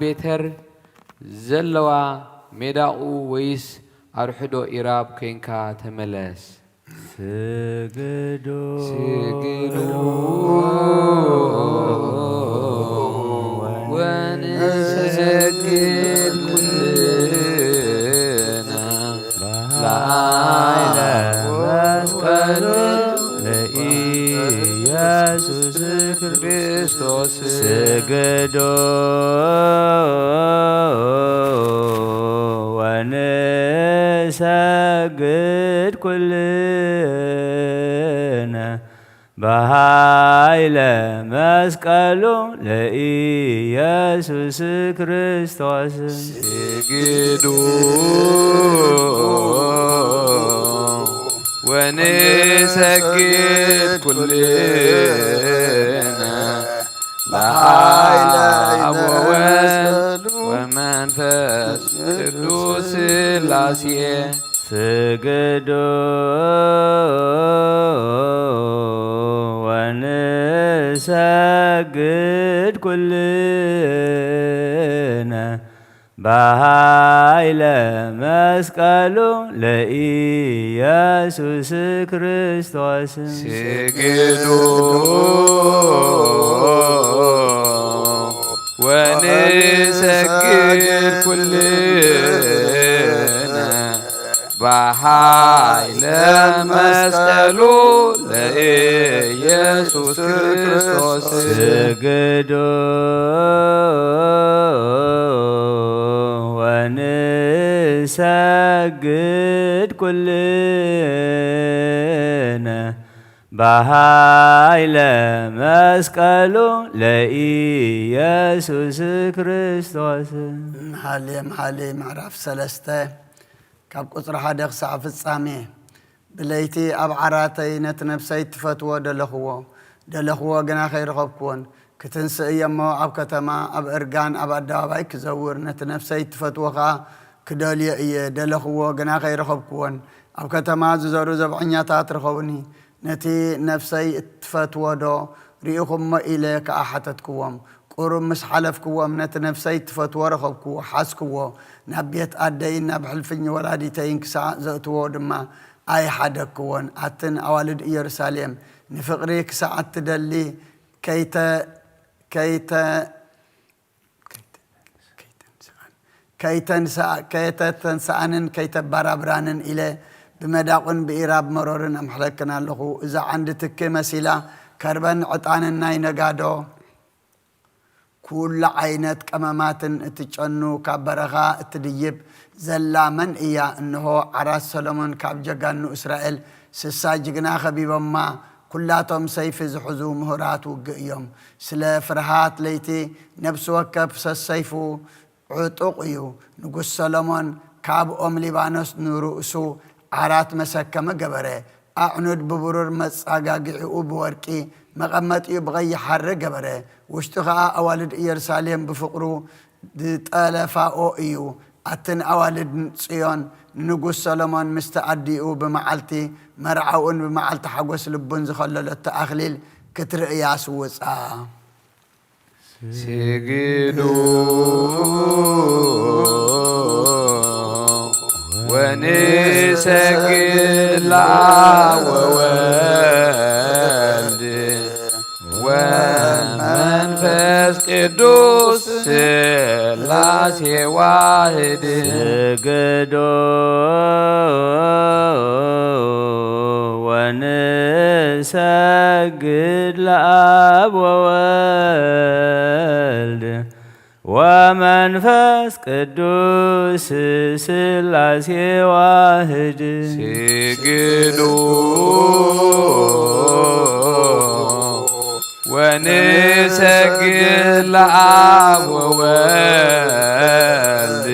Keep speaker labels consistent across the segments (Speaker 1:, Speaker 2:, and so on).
Speaker 1: ቤተር ዘለዋ ሜዳኡ ወይስ አርሕዶ ኢራብ ኮይንካ ተመለስ
Speaker 2: ስግዱ
Speaker 1: ወንሰግድ ኩልና ላዕለ መስቀሉ
Speaker 2: ለኢየሱስ
Speaker 1: ክርስቶስ
Speaker 2: ስግዱ ወንሰግድ ኩልና በኃይለ መስቀሉ ለኢየሱስ ክርስቶስ
Speaker 1: ስግዱ ወንሰግድ ኩልና ለኃይለ ወወልድ ወመንፈስ ቅዱስ ሥላሴ
Speaker 2: ስግዱ ወንሰግድ ኩልና በኃይለ መስቀሉ ለኢየሱስ ክርስቶስ
Speaker 1: ስግዱ ወንሰግድ ኩልና በኃይለ መስቀሉ ለኢየሱስ ክርስቶስ
Speaker 2: ስግዱ ወንሰግድ ኩልና በኃይለ መስቀሉ ለኢየሱስ ክርስቶስ
Speaker 3: መኃልየ ምዕራፍ 3 ካብ ቁፅሪ 1 ክሳብ ፍጻሜ ብለይቲ ኣብ ዓራተይ ነቲ ነፍሰይ ትፈትዎ ደለኽዎ ግና ከይረኸብክዎን ክትንስእ እሞ ኣብ ከተማ ኣብ እርጋን ኣብ ኣደባባይ ክዘውር ነቲ ነፍሰይ ትፈትዎ ከዓ ክደልዮ እየ ደለኽዎ ግና ከይረኸብክዎን ኣብ ከተማ ዝዘሩ ዘብዐኛታት ረኸቡኒ ነቲ ነፍሰይ እትፈትዎ ዶ ርኢኹሞ ኢለ ከዓ ሓተትክዎም ቁሩብ ምስ ሓለፍክዎም ነቲ ነፍሰይ ትፈትዎ ረኸብክዎ ሓስክዎ ናብ ቤት ኣደይ ናብ ሕልፍኝ ወላዲተይን ክሳዕ ዘእትዎ ድማ ኣይሓደክዎን ኣትን ኣዋልድ ኢየሩሳሌም ንፍቕሪ ክሳዕ እትደሊ ከይተንስኣንን ከይተባራብራንን ኢለ ብመዳቁን ብኢራብ መሮርን ኣምሕለክን ኣለኹ እዛ ዓንዲ ትኪ መሲላ ከርበን ዕጣንን ናይ ነጋዶ ኩሉ ዓይነት ቀመማትን እትጨኑ ካብ በረኻ እትድይብ ዘላ መን እያ እንሆ ዓራት ሰሎሞን ካብ ጀጋኑ እስራኤል 60 ጅግና ኸቢቦማ ኩላቶም ሰይፊ ዝሕዙ ምሁራት ውግእ እዮም ስለ ፍርሃት ለይቲ ነብሲ ወከፍ ሰሰይፉ ዕጡቕ እዩ ንጉስ ሰሎሞን ካብ ኦም ሊባኖስ ንርእሱ ዓራት መሰከመ ገበረ ኣዕኑድ ብብሩር መጻጋጊዑ ብወርቂ መቐመጢኡ ብቀይሕ ሓሪ ገበረ ውሽጡ ከዓ ኣዋልድ ኢየሩሳሌም ብፍቕሩ ጠለፋኦ እዩ ኣትን ኣዋልድ ጽዮን ንጉስ ሰሎሞን ምስተ ኣዲኡ ብመዓልቲ መርዓውን ብመዓልቲ ሓጎስ ልቡን ዝኸለለቶ ኣኽሊል ክትርእያ ስውፃ
Speaker 1: ስግዱ ወንሰግድ ለአብ ወወልድ ወመንፈስ ቅዱስ ሥላሴ ዋሕድ
Speaker 2: ስግዱ ወንሰግድ ለአብ ወወልድ ወመንፈስ ቅዱስ ሥላሴ ዋሕድ
Speaker 1: ስግዱ ወንሰግድ ለአብ ወወልድ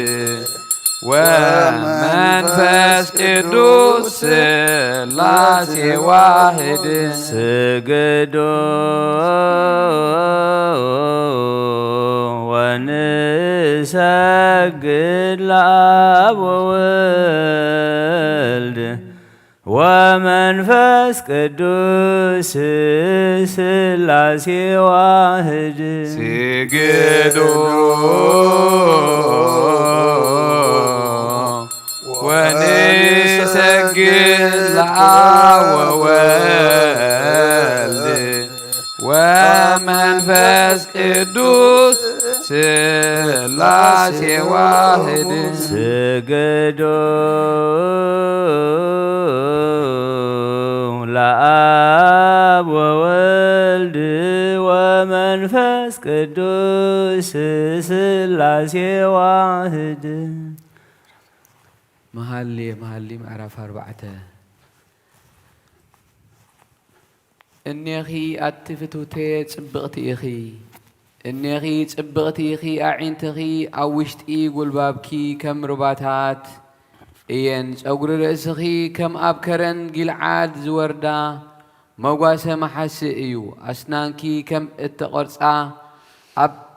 Speaker 1: ወመንፈስ ቅዱስ ሥላሴ ዋሕድ
Speaker 2: ስግዱ ወንሰግድ ለአብ ወወልድ ወመንፈስ ቅዱስ ሥላሴ ዋሕድ
Speaker 1: ስግዱ ስላሴ ዋህድ
Speaker 2: ስግዱ ለአብ ወወልድ ወመንፈስ ቅዱስ ስላሴ ዋህድ።
Speaker 1: መኃልየ ምዕራፍ 4 እኔኺ ኣትፍትውቴ ጽብቕቲ ኢኺ እኔኺ ጽብቕቲ ኢኺ ኣዒንትኺ ኣብ ውሽጢ ጉልባብኪ ከም ሩባታት እየን። ጸጉሪ ርእስኺ ከም ኣብ ከረን ጊልዓድ ዝወርዳ መጓሰ መሓሲ እዩ። ኣስናንኪ ከም እተቖርጻ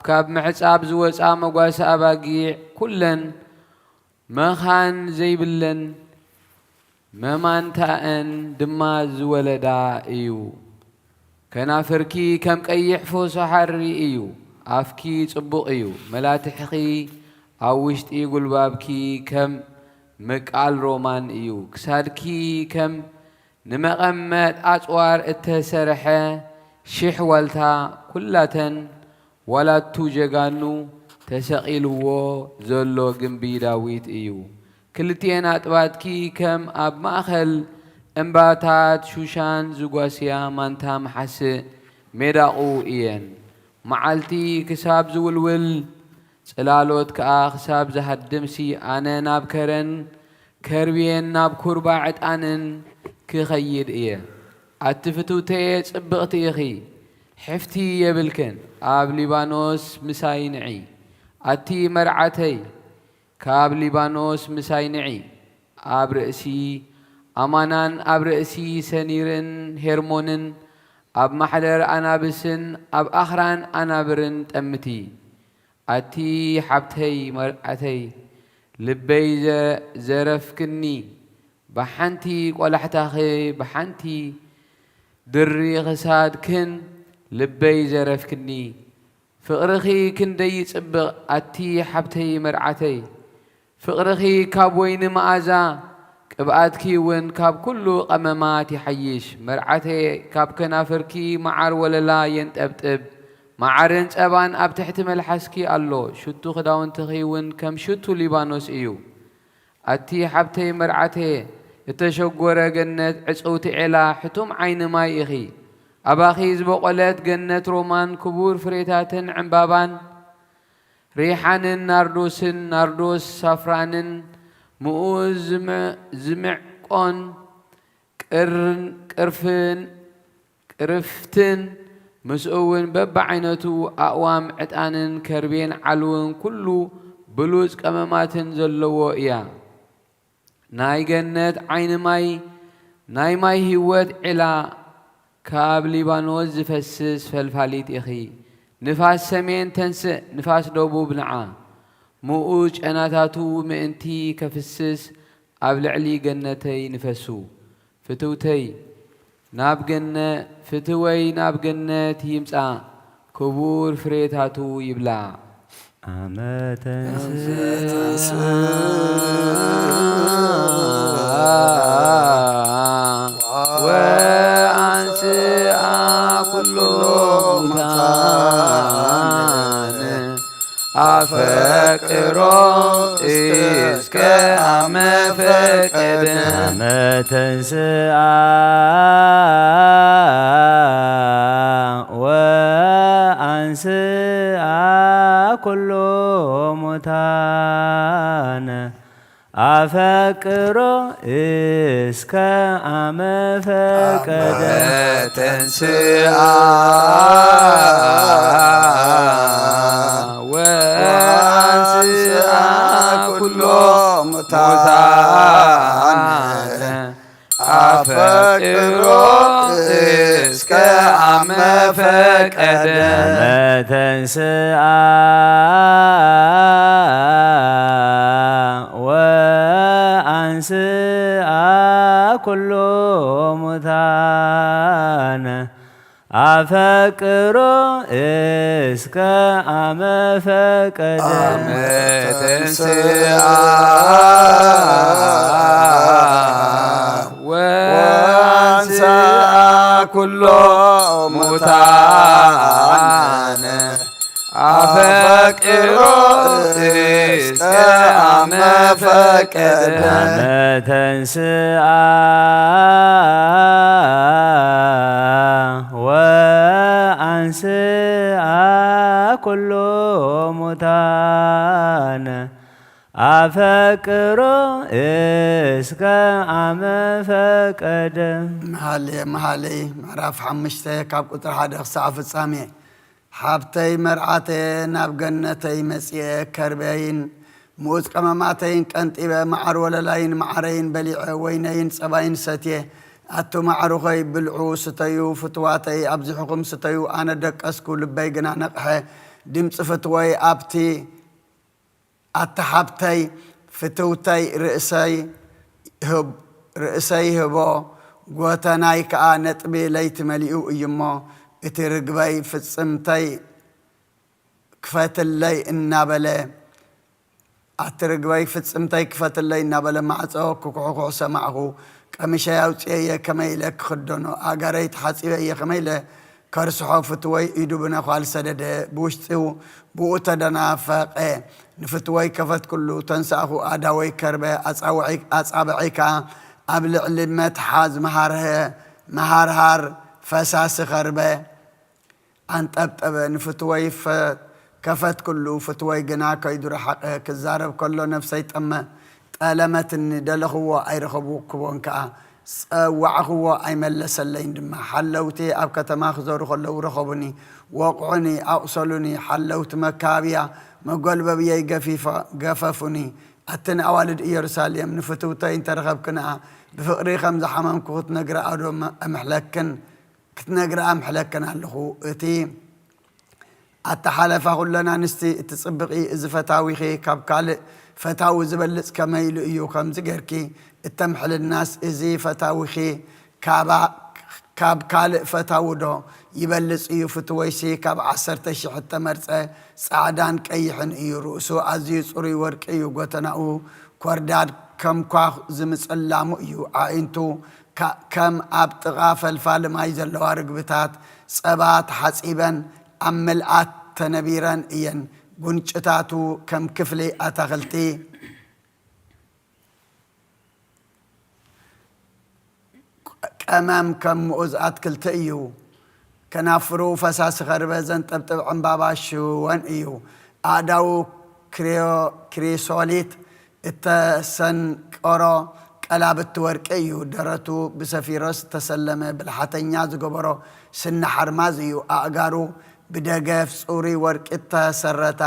Speaker 1: ካብ ምሕጻብ ዝወፃ መጓሰ ኣባጊዕ ኩለን መኻን ዘይብለን መማንታአን ድማ ዝወለዳ እዩ። ከናፍርኪ ከም ቀይሕ ፎሶ ሓሪ እዩ። ኣፍኪ ጽቡቕ እዩ። መላትሕኺ ኣብ ውሽጢ ጉልባብኪ ከም ምቃል ሮማን እዩ። ክሳድኪ ከም ንመቐመጥ ኣጽዋር እተሰርሐ 1000 ዋልታ ኩላተን ዋላቱ ጀጋኑ ተሰቒልዎ ዘሎ ግንቢ ዳዊት እዩ። ክልቲአን ኣጥባትኪ ከም ኣብ ማእኸል እምባታት ሹሻን ዝጓስያ ማንታ መሓስእ ሜዳቑ እየን። መዓልቲ ክሳብ ዝውልውል ጽላሎት ከዓ ክሳብ ዝሃድምሲ ኣነ ናብ ከረን ከርቤን ናብ ኩርባ ዕጣንን ክኸይድ እየ። ኣትፍትውተየ ጽብቕቲ ኢኺ ሕፍቲ የብልክን ኣብ ሊባኖስ ምሳይ ንዒ ኣቲ መርዓተይ ካብ ሊባኖስ ምሳይ ንዒ ኣብ ርእሲ ኣማናን ኣብ ርእሲ ሰኒርን ሄርሞንን ኣብ ማሕደር ኣናብስን ኣብ ኣኽራን ኣናብርን ጠምቲ ኣቲ ሓብተይ መርዓተይ ልበይ ዘረፍክኒ ብሓንቲ ቆላሕታኺ ብሓንቲ ድሪ ክሳድክን ልበይ ዘረፍክኒ ፍቕርኺ ክንደይ ይጽብቕ ኣቲ ሓብተይ መርዓተይ ፍቕርኺ ካብ ወይኒ መዓዛ ቅብኣትኪ እውን ካብ ኩሉ ቐመማት ይሓይሽ። መርዓተይ ካብ ከናፍርኪ መዓር ወለላ የንጠብጥብ መዓርን ጸባን ኣብ ትሕቲ መልሓስኪ ኣሎ። ሽቱ ክዳውንትኺ እውን ከም ሽቱ ሊባኖስ እዩ። ኣቲ ሓብተይ መርዓተየ እተሸጐረ ገነት ዕጽውቲ ዔላ ሕቱም ዓይኒ ማይ ኢኺ ኣባኺ ዝበቖለት ገነት ሮማን ክቡር ፍሬታትን ዕምባባን ሪሓንን ናርዶስን ናርዶስ ሳፍራንን ምኡዝ ዝምዕቆን ቅርፍትን ምስኡ እውን በብዓይነቱ ኣእዋም ዕጣንን ከርቤን ዓልውን ኩሉ ብሉፅ ቀመማትን ዘለዎ እያ። ናይ ገነት ዓይኒ ማይ ናይ ማይ ህይወት ዒላ ካብ ሊባኖስ ዝፈስስ ፈልፋሊት ኢኺ ንፋስ ሰሜን ተንስእ ንፋስ ደቡብ ንዓ ምኡ ጨናታቱ ምእንቲ ከፍስስ ኣብ ልዕሊ ገነተይ ንፈሱ ፍትወይ ናብ ገነት ይምጻእ ክቡር ፍሬታቱ ይብላ ወአንስአ ኩሎ ሙታን አፈቅሮ እስከ አመፈቀደ
Speaker 2: መተንስአ ወአንስአ ኩሎ ሙታን አፈቅሮ እስከ አመፈቀደ
Speaker 1: ተንስአ ወአንስአ ኩሎ ሙታን አፈቅሮ እስከ አመፈቀደ
Speaker 2: ተንስአ ወአንስአ ኩሎ ሙታን አፈቅሮ እስከ አመፈቀደ
Speaker 1: ተንስአ ወአንስአ ኩሎ ሙታን አፈቅሮ አፈቅሮ እስከ አመ ፈቀደ
Speaker 2: ተንስአ ወአንስአ ኩሎ ሙታነ አፈቅሮ እስከ አመ ፈቀደ።
Speaker 3: መኃልየ ምዕራፍ 5 ካብ ቁጥሪ 1 ክሳብ ፍጻሜ። ሓብተይ መርዓተየ ናብ ገነተይ መጺአ ከርበይን ምኡዝ ቀመማተይን ቀንጢበ መዓር ወለላይን መዓረይን በሊዐ ወይነይን ጸባይን ሰትየ ኣቱ ማዕሩኸይ ብልዑ ስተዩ ፍትዋተይ ኣብዚሕኹም ስተዩ ኣነ ደቀስኩ ልበይ ግና ነቕሐ ድምፂ ፍትወይ ኣብቲ ኣተሓብተይ ፍትውተይ ርእሰይ ህቦ ጎተናይ ከዓ ነጥቢ ለይቲ መሊኡ እዩ እሞ እቲ ርግበይ ፍጽምተይ ክፈትለይ እናበለ ኣትርግበይ ፍጽምተይ ክፈትለይ እናበለ ማዕጾ ክኩሕኩሕ ሰማዕኹ ቀሚሸይ ኣውፅየ ከመይለ ክኽደኖ ኣጋረይ ተሓፂበየ ከመይለ ከርስሖ ፍትወይ ኢዱ ብነኳል ሰደደ ብውሽጢው ብኡ ተደናፈቐ ንፍትወይ ከፈት ኩሉ ተንሳእኹ ኣዳወይ ከርበ ኣጻብዒካ ኣብ ልዕሊ መትሓዝ መሃርሃር ፈሳሲ ኸርበ ኣንጠብጠበ ንፍትወይ ከፈት ኩሉ ፍትወይ ግና ከይዱ ረሓቐ ክዛረብ ከሎ ነፍሰይ ጠለመትኒ ደለኽዎ ኣይረኸቡ ክቦን ከዓ ፀዋዕኽዎ ኣይመለሰለይን ድማ ሓለውቲ ኣብ ከተማ ክዘሩ ከለዉ ረኸቡኒ ወቕዑኒ ኣቕሰሉኒ ሓለውቲ መካብያ መጐልበብየይ ገፈፉኒ ኣትን ኣዋልድ ኢየሩሳሌም ንፍትውተይ እንተረኸብክንኣ ብፍቕሪ ከም ዝሓመምኩ ክትነግረኣ ምሕለክን ኣለኹ እቲ ኣተሓለፋ ኩለና ንስቲ እቲ ጽብቒ እዚ ፈታዊኺ ካብ ካልእ ፈታዊ ዝበልጽ ከመይሉ እዩ ከምዚ ጌርኪ እተምሕልናስ እዚ ፈታዊኺ ካብ ካልእ ፈታውዶ ይበልጽ እዩ ፍትወይሲ ካብ 10,000 ተመርፀ ጻዕዳን ቀይሕን እዩ ርእሱ ኣዝዩ ጽሩይ ወርቂ እዩ ጎተናኡ ኮርዳድ ከም ኳኽ ዝምጽላሙ እዩ ኣዒንቱ ከም ኣብ ጥቓ ፈልፋል ማይ ዘለዋ ርግብታት ጸባ ተሓጺበን ኣብ ምልኣት ተነቢረን እየን ጉንጭታቱ ከም ክፍሊ ኣታኽልቲ ቀመም ከም ምኡዝ ኣትክልቲ እዩ ከናፍሩ ፈሳሲ ኸርበ ዘንጠብጥብ ዕምባባ ሽወን እዩ ኣእዳው ክሪሶሊት እተሰንቆሮ ቀላብቲ ወርቂ እዩ ደረቱ ብሰፊሮስ ተሰለመ ብልሓተኛ ዝገበሮ ስነ ሓርማዝ እዩ ኣእጋሩ ብደገፍ ጽሩይ ወርቂ ተሰረታ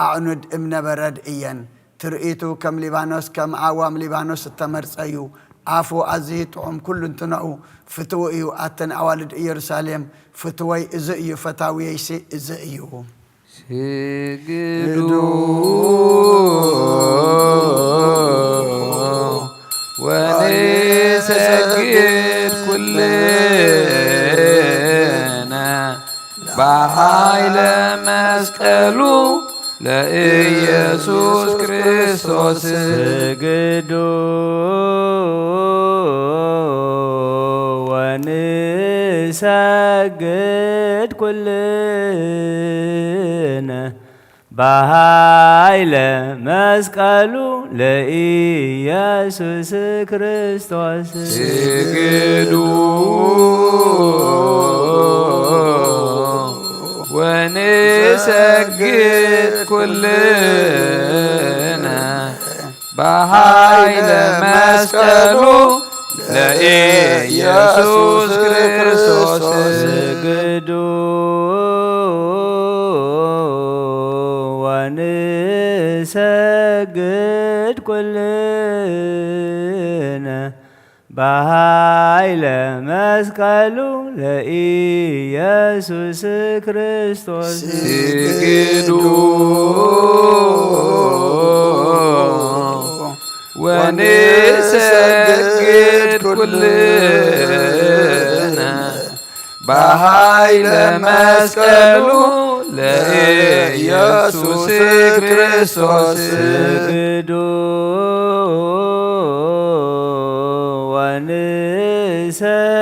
Speaker 3: ኣዕኑድ እምነ በረድ እየን ትርኢቱ ከም ሊባኖስ ከም ኣዋም ሊባኖስ ተመርጸ እዩ ኣፉ ኣዝዩ ጥዑም ኩሉ እንትነኡ ፍትው እዩ ኣተን ኣዋልድ ኢየሩሳሌም ፍትወይ እዚ እዩ ፈታዊየይሲ እዚ እዩ
Speaker 1: ስግዱ ወንሰግድ ኩልነ በኃይለ መስቀሉ ለኢየሱስ ክርስቶስ
Speaker 2: ስግዱ ወንሰግድ ኩልነ በኃይለ መስቀሉ ለኢየሱስ ክርስቶስ
Speaker 1: ስግዱ ወንሰግድ ኩልነ በኃይለ መስቀሉ ለኢየሱስ ክርስቶስ
Speaker 2: ስግዱ ወንሰግድ ኩልነ በኃይለ መስቀሉ ለኢየሱስ ክርስቶስ
Speaker 1: ስግዱ ወንሰግድ ኩልነ በኃይለ መስቀሉ ለኢየሱስ ክርስቶስ
Speaker 2: ስግዱ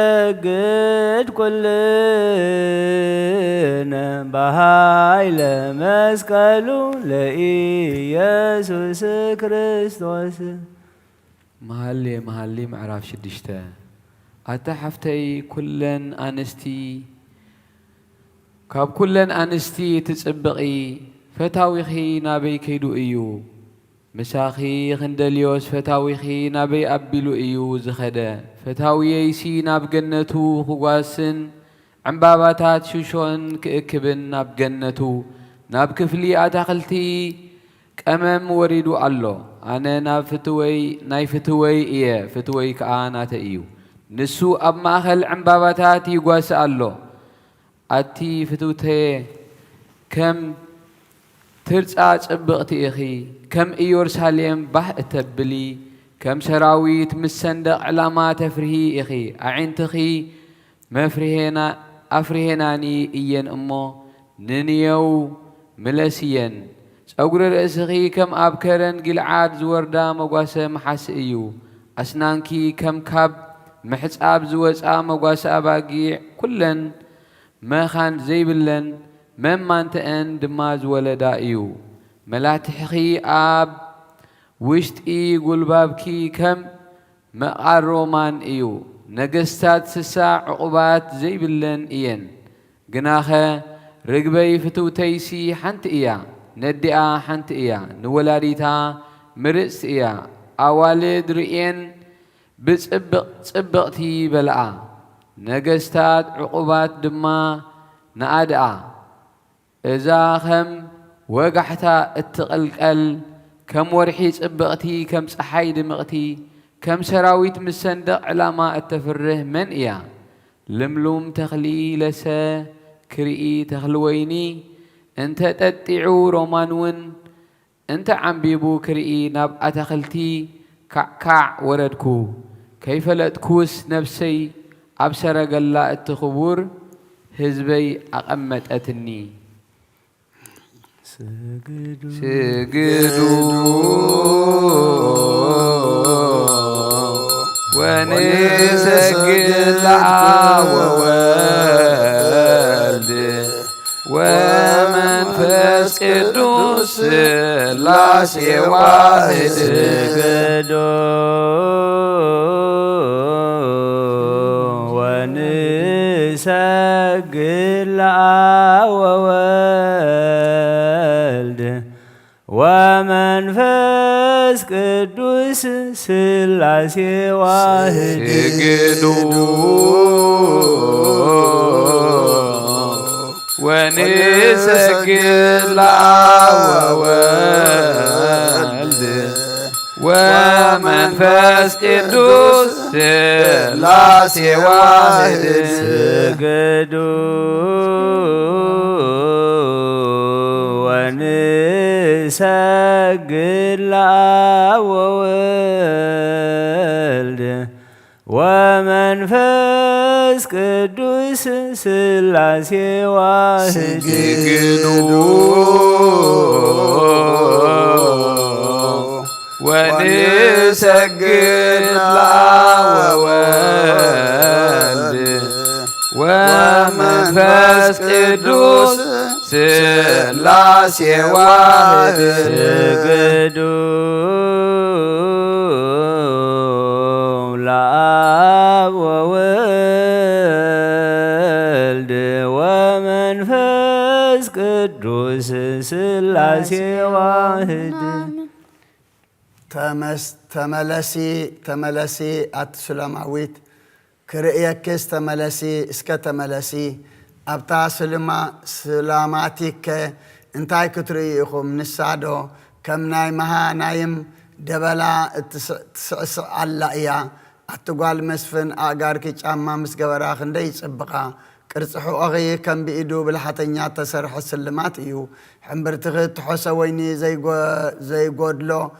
Speaker 2: ወንሰግድ ኩልነ በኃይለ بهايل مسكلو لإيسوس كريستوس
Speaker 1: مهلي معرف شدشته أتا حفتي كلن أنستي كاب كلن أنستي تسبقي فتاويخي نابي كيدو إيو مساخي خندليوس فتاويخي نابي أبلو إيو زخدا فتاويسي ناب جنتو خواسن عمباباتات شوشون كأكبن ناب جنتو ناب كفلي أتاقلتي كأمام وريدو الله أنا ناب فتوي إيه فتوي كأنا تأيو نسو أب ماخل عمباباتات يقواس الله أتي فتوتي كم ترجع أبغتي أخي كم إيورساليم بح تبلي كم سراويت مسندق علامات أفرهي أخي أعنتخي مفرهنا أفرهناني إين أمو ننيو ملسيا أقول الأسخي كم أبكرن قلعاد زوردا مقاسة محاس إيو أسنانكي كم كاب محس أب زوج مقاسة أباقي كلن ما خان زيبلن مما انت ان دماز ولدا ايو ملاتحخي اب وشت اي قلبابكي كم مقار رومان ايو نقستات سسا عقوبات زي بلن ايين قناخة رقبي فتو تيسي حنت ايا ندئا حنت ايا نولاريتا مرس ايا اوالد رئين بتصبقتي بلعا نقستات عقوبات دما نادئا إذا خم وقحتا التقلقل كم ورحي صبغتي كم صحاي دمغتي كم سراويت مسندق علامة التفره من إياه لملوم تخلي لسا كرئي تخلويني انت تتعو رومانون انت عم بيبو كرئي نبقى تخلتي كعكع وردكو كيف لتكوس نفسي أبصر قلا التخبور هزبي أقمت أتني سجدوا ونسجد وولد ومنفس قدوس ثلاثي واحد
Speaker 2: ونسجد وولد ومنفس قدوس ثلاثي واحد
Speaker 1: ونسجد وولد ومنفس قدوس ثلاثي واحد
Speaker 2: ونسجد وولد ومنفس قدوس ثلاثي واحد
Speaker 1: ونسجد وولد ومنفس قدوس ثلاثي واحد
Speaker 2: لآب وولد ومنفس قدوس ثلاثي واحد
Speaker 3: تملسي أتسلماويت كرئيكس تملسي اسك تملسي أبتا سلاماتيك انتاي كتريخم نسادو كم ناي مها نايم دبلا تسعس على إياه أتقال مسفن أقاركي جاما مسقوراخ اندي صبقا كرصحو أغي كم بإيدو بالحتنيات تسرح السلمات إيو حمبرتغي تحوسا ويني زي قودلو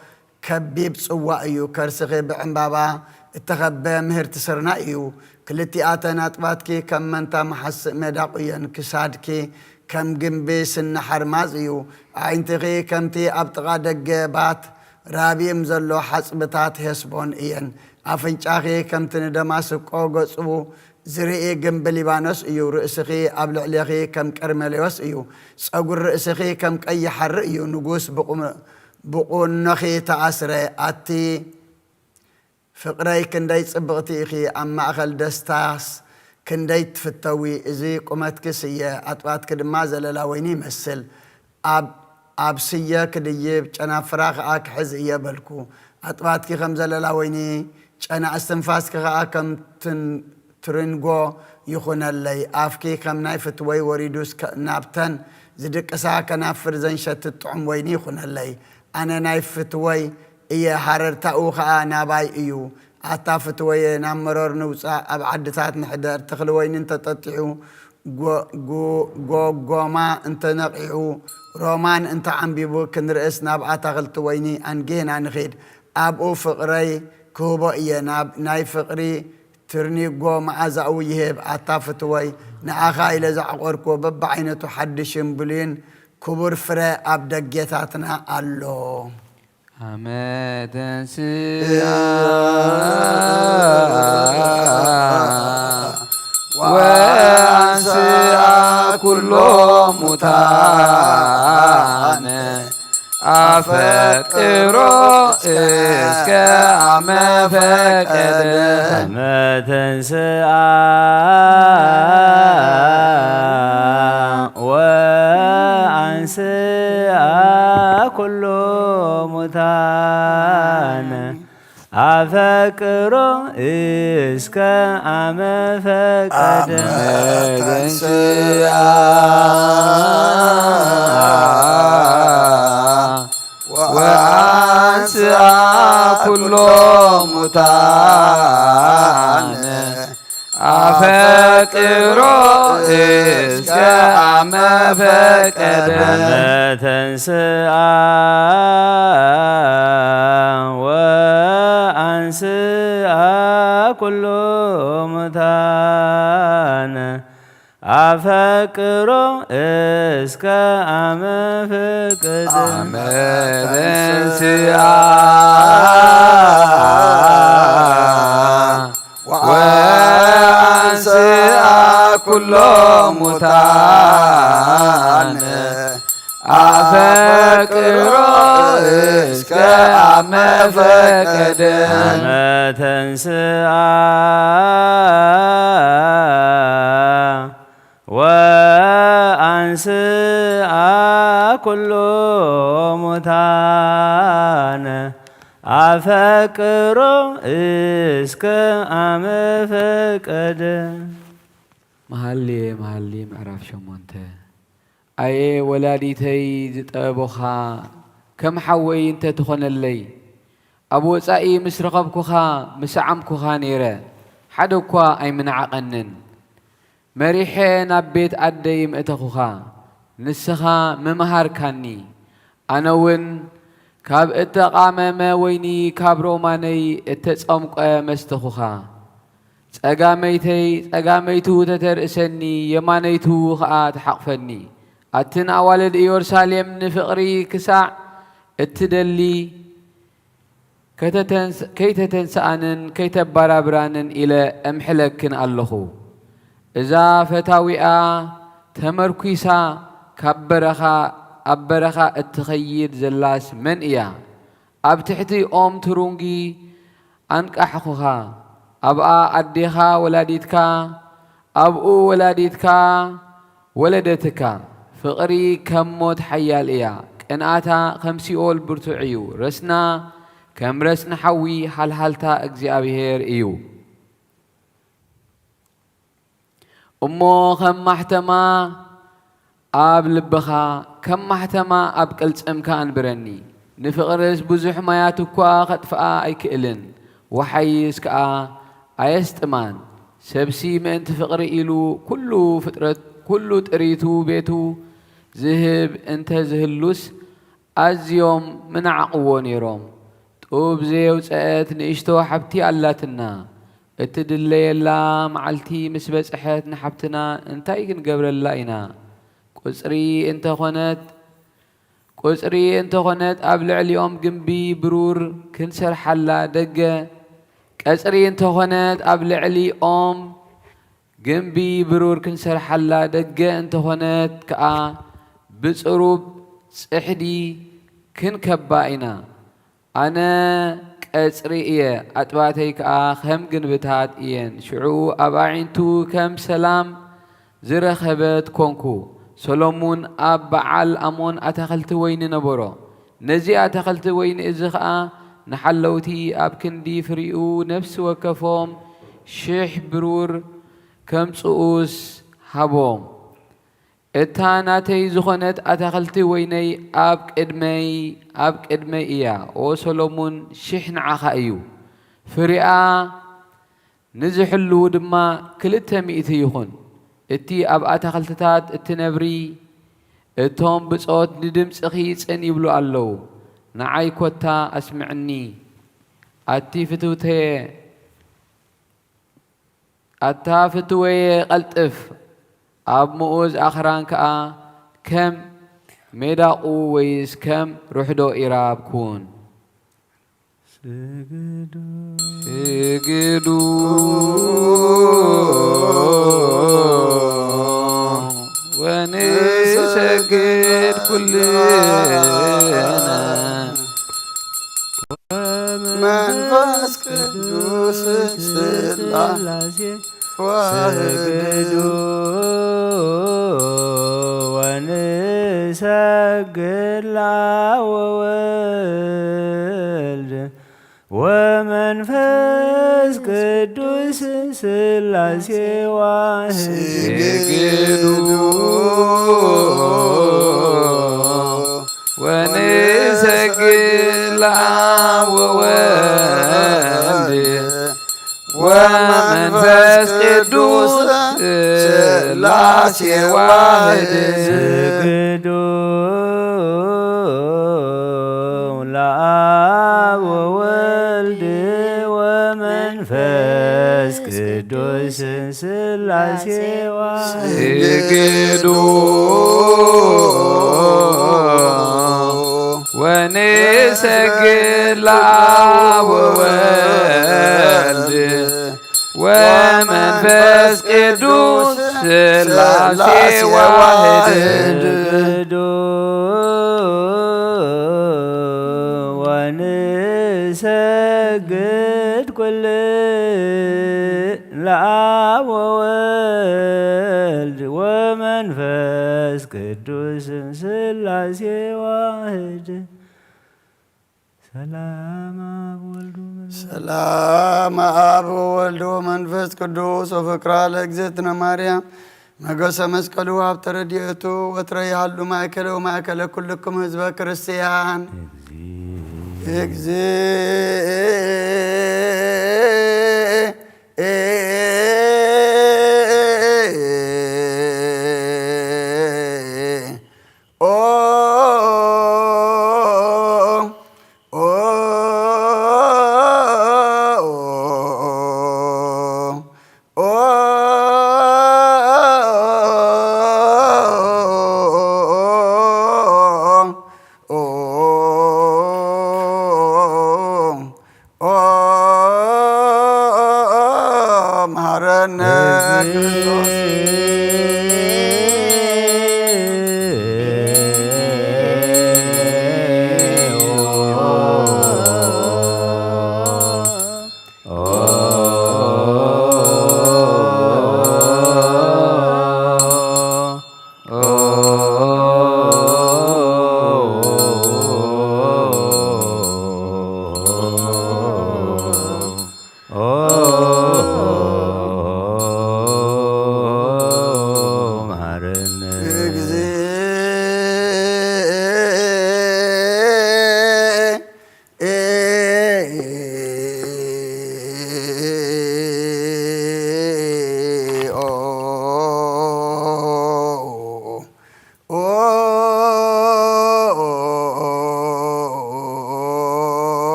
Speaker 3: كبيب صوا إيو كرسخي بعمبابا اتخبى مهر تسرنا إيو كلتي آتنا طباتكي كم منتا محس مداقيا كسادكي كم جنبي سن حرماز إيو عينتغي كمتي أبتغى دقبات رابي مزلو حسبتات هسبون إيان أفنشاخي كمتن دماسك أوغسو زرئي جنب ليبانوس إيو رئسخي قبل عليخي كم كرمليوس إيو سأقول رئسخي كم كأي حر إيو نقوس بقون نخي تأسري أتي فقري كندي صبغتي إخي أما أخل دستاس كندي تفتوي إزي قمت كسية أطوات كدما زللا ويني مسل أبسية كديب جنا فراغ آك حزية بلكو أطوات كي خمزللا ويني جنا استنفاس كغاكم ترنغو يخون اللي أفكي كم نايفت وي وريدوس نابتن زدك أساك نافر زين شتت ويني يخون اللي أنا نايفت وي إيه حرر تأوخا ناباي إيو عطافت وي نامرور نوصا أبعدتات نحدر تخلوين انت تطيعو ما انت نقعو رومان انت عم بيبو كن رئيس ناب عطاغلت ويني أنجين نخيد أبو فقري كوبا إيه ناي فقري ترني مع زاويه عطافت وي نعاخا إلى زعقوركو ببعينتو حدشن بلين كبر فرا أبدقيتاتنا الله
Speaker 1: أمدن وأنسى كل متان أفكر إسك عم فكد
Speaker 2: ما تنسى وأنسى كل متان أفكر إسك عم فكد
Speaker 1: وأنسى كل متان أفكر إسك عم فكد
Speaker 2: ما تنسى وأنسى كل متان أفكر إسك عم فكد
Speaker 1: وأنسى كل متان أفكر إسك عم فكد
Speaker 2: ما تنسى وأنسى كل متان أفكر إسك عم فكد
Speaker 1: مهلي معرف شمونته أي ولاديتي زتابوخا كم حوي انت تخون اللي أبو سائي مسرقبكوخا مسعمكوخا نيرا حدوكوا أي من عقنن مريحين أبيت أدي مئتخوخا نسخا ممهار كاني أنا ون كاب اتقامة ويني كاب روماني اتتصامك مستخوخا تقاميتو تترئسني يمانيتو خاات حقفني أتنا والد يورساليم نفقري كساع اتدلي كي تتنسأنن كي تبارابرانن إلى أمحلكن اللخو إذا فتاوئا تمركيسا أبرخا التخييد زلاس من إيا أبتحتي أم ترونجي أنك أحقوها أبقى أديها ولاديتكا أبقو ولاديتكا ولدتكا فقري كموت حيال إيا كأناتا خمسي أول برتوعيو رسنا كم رسنا حوي حالتا أجزي أبيهير إيو أمو خم محتما أب لبخا كم محتما أب قلت أمكان برني نفقرس بزح ماياتكوا خطفاء أي كإلن وحيس كا أيستمان سبسي من تفقري إلو كله فترة كله تريتو بيتو ذهب انت زهلوس أزيوم من عقوون يروم طوب زيو سأت نشتو حبتي ألاتنا اتدلي الله معلتي مسبس أحيات نحبتنا انتا يكن قبر اللائنا قصري انت خونت أبلع اليوم جنبي برور كنسر حلا دقة قصري انت خونت أبلع لي جنبي برور كنسر حلا دقة انت هونت كأ بصروب صحدي كن كبائنا أنا كأسرية أتباتي كأ خم جنبتات إين شعو أباعنتو كم سلام زرخبت كونكو سولومون أب بعل أمون أتخلت وين نبرو نزي أتخلت وين إزخاء نحلوتي أب كندي فريقو نفس وكفوم شيح برور كم صؤوس حبوم التاناتي زخنت أتخلت ويني أب قدمي إيا أو سولومون شحن عخايو فريقا نزحلو دما كلتا مئتي يخون اتي أب أتخلتات التنبري التوم بصوت ندمس أخيص أن يبلو اللو نعاي كوتا أسمعني أتي فتوتي أتافتوي قلتف أب مؤوز آخران كأ كم ميداقو ويس كم روحدو إراب كون سجدو ونسجد كلنا
Speaker 3: መንፈስ ቅዱስ ስላሴ
Speaker 2: ሰግዱ ወንሰግድ ለወልድ ወመንፈስ ቅዱስ ስላሴ
Speaker 1: سجدو ونسجد لوالد ومنفس قدوس سلاسي واحد
Speaker 2: سجدو لآب وولد ومنفس ቅዱስ ስላሴ
Speaker 1: ስግዱ ወንሰግድ ለአብ ወወልድ ወመንፈስ ቅዱስ ስላሴ ዋሕድ
Speaker 2: ወንሰግድ ኩል ለአብ ወወልድ ወመንፈስ ቅዱስ ስላሴ ዋሕድ
Speaker 3: ሰላም አብ ወወልድ ወመንፈስ ቅዱስ ወፍቅራ ለእግዝእትነ ማርያም መገሰ መስቀሉ ሀብተ ረድኤቱ ወትረ ያሉ ማእከለ ወማእከለ ኩልክም ህዝበ ክርስቲያን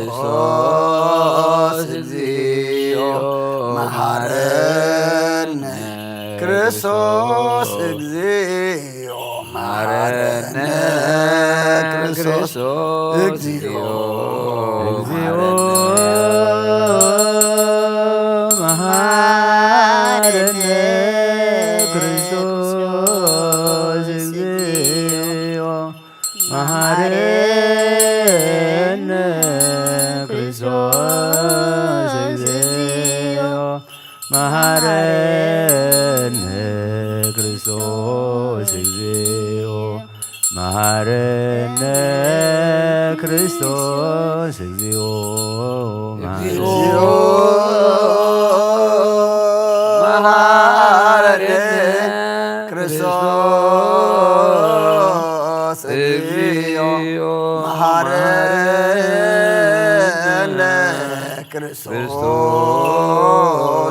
Speaker 3: ክርስቶስ እግዚኦ መሐረነ ክርስቶስ እግዚኦ
Speaker 2: እግዚኦ መሐረነ ክርስቶስ እግዚኦ መሐረነ ክርስቶስ እግዚኦ መሐረነ ክርስቶስ እግዚኦ መሐረነ ክርስቶስ እግዚኦ
Speaker 3: መሐረነ ክርስቶስ እግዚኦ መሐረነ ክርስቶስ እግዚኦ መሐረነ ክርስቶስ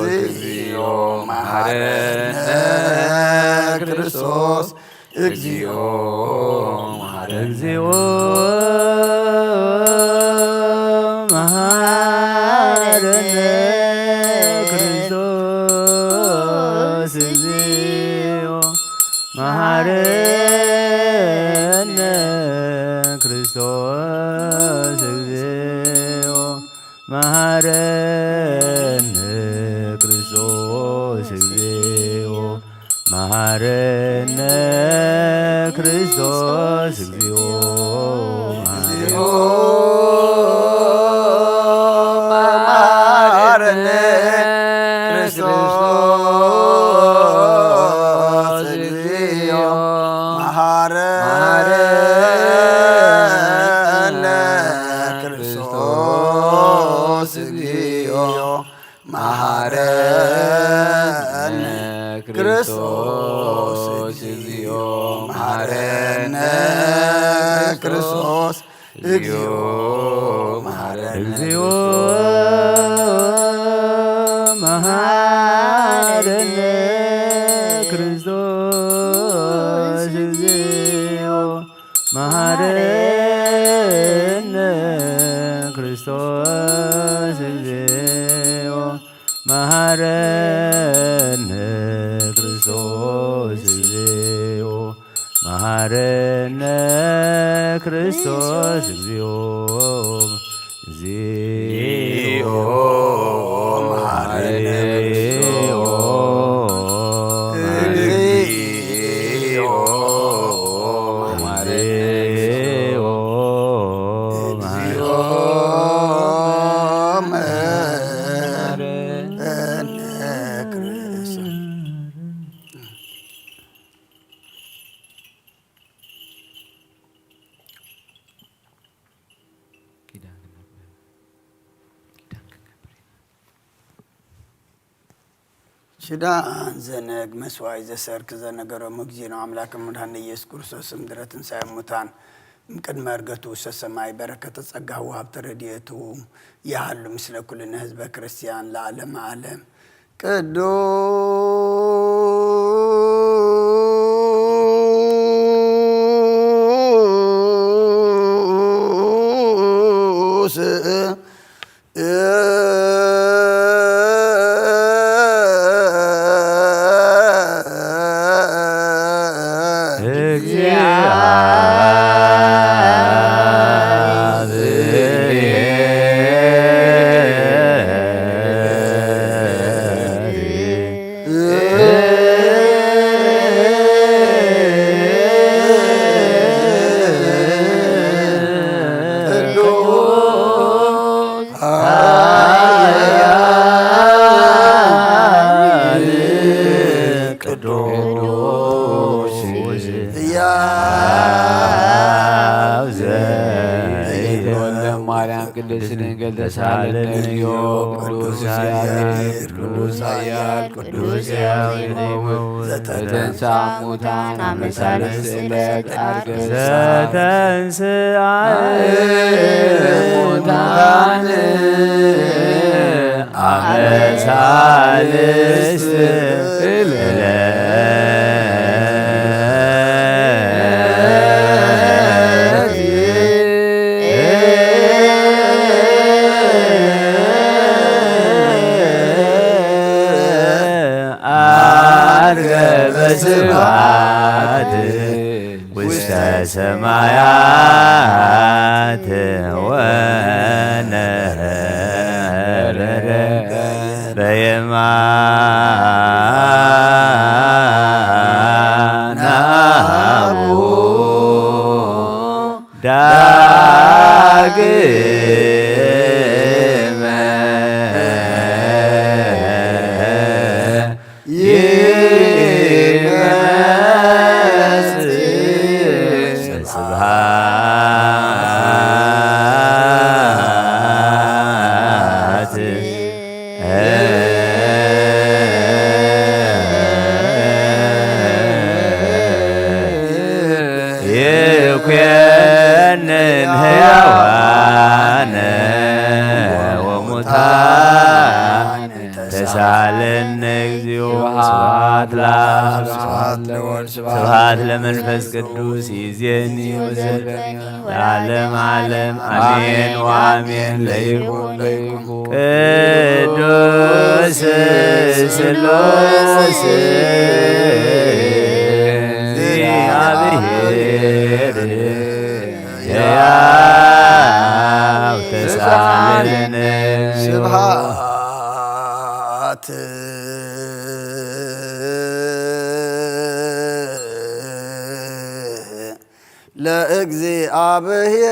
Speaker 3: እግዚኦ መሐረነ ክርስቶስ እግዚኦ
Speaker 2: እግዚኦ መሐረነ ክርስቶስ እግዚኦ መሐረነ ክርስቶስ እግዚኦ መሐረነ ክርስቶስ እግዚኦ መሐረነ ክርስቶስ እግዚኦ
Speaker 3: መሐረነ ክርስቶስ እግዚኦ መሐረነ ክርስቶስ እግዚኦ መሐረነ ክርስቶስ እግዚኦ መሐረነ ክርስቶስ እግዚኦ
Speaker 2: እግዚኦ መሐረነ ክርስቶስ እግዚኦ መሐረነ ክርስቶስ እግዚኦ መሐረነ ክርስቶስ እግዚኦ መሐረነ ክርስቶስ እግዚኦ እግዚኦ መሐረነ እግዚኦ
Speaker 3: شدا زنق مسواي زسر كذا نجرو مجزينا عملاك مدهن يسوع كريستوس مدرتن ساموتان ممكن مرقتو سسماي بركة تصقه وهاب ترديتو يهلو مثل كل الناس بكريستيان لعالم عالم كدوس
Speaker 1: قدوس يا قدوس زتنسى موتان مثال السلك
Speaker 2: زتنسى موتان مثال السلك سبعات وسط سمايات ونهر بيمان أبو سبحات لمنفس قدوس يزيني وزلني لعالم عالم آمين وآمين ليكون قدوس سلوس زيابير يا تسالني
Speaker 3: سبحات لأجزئابيه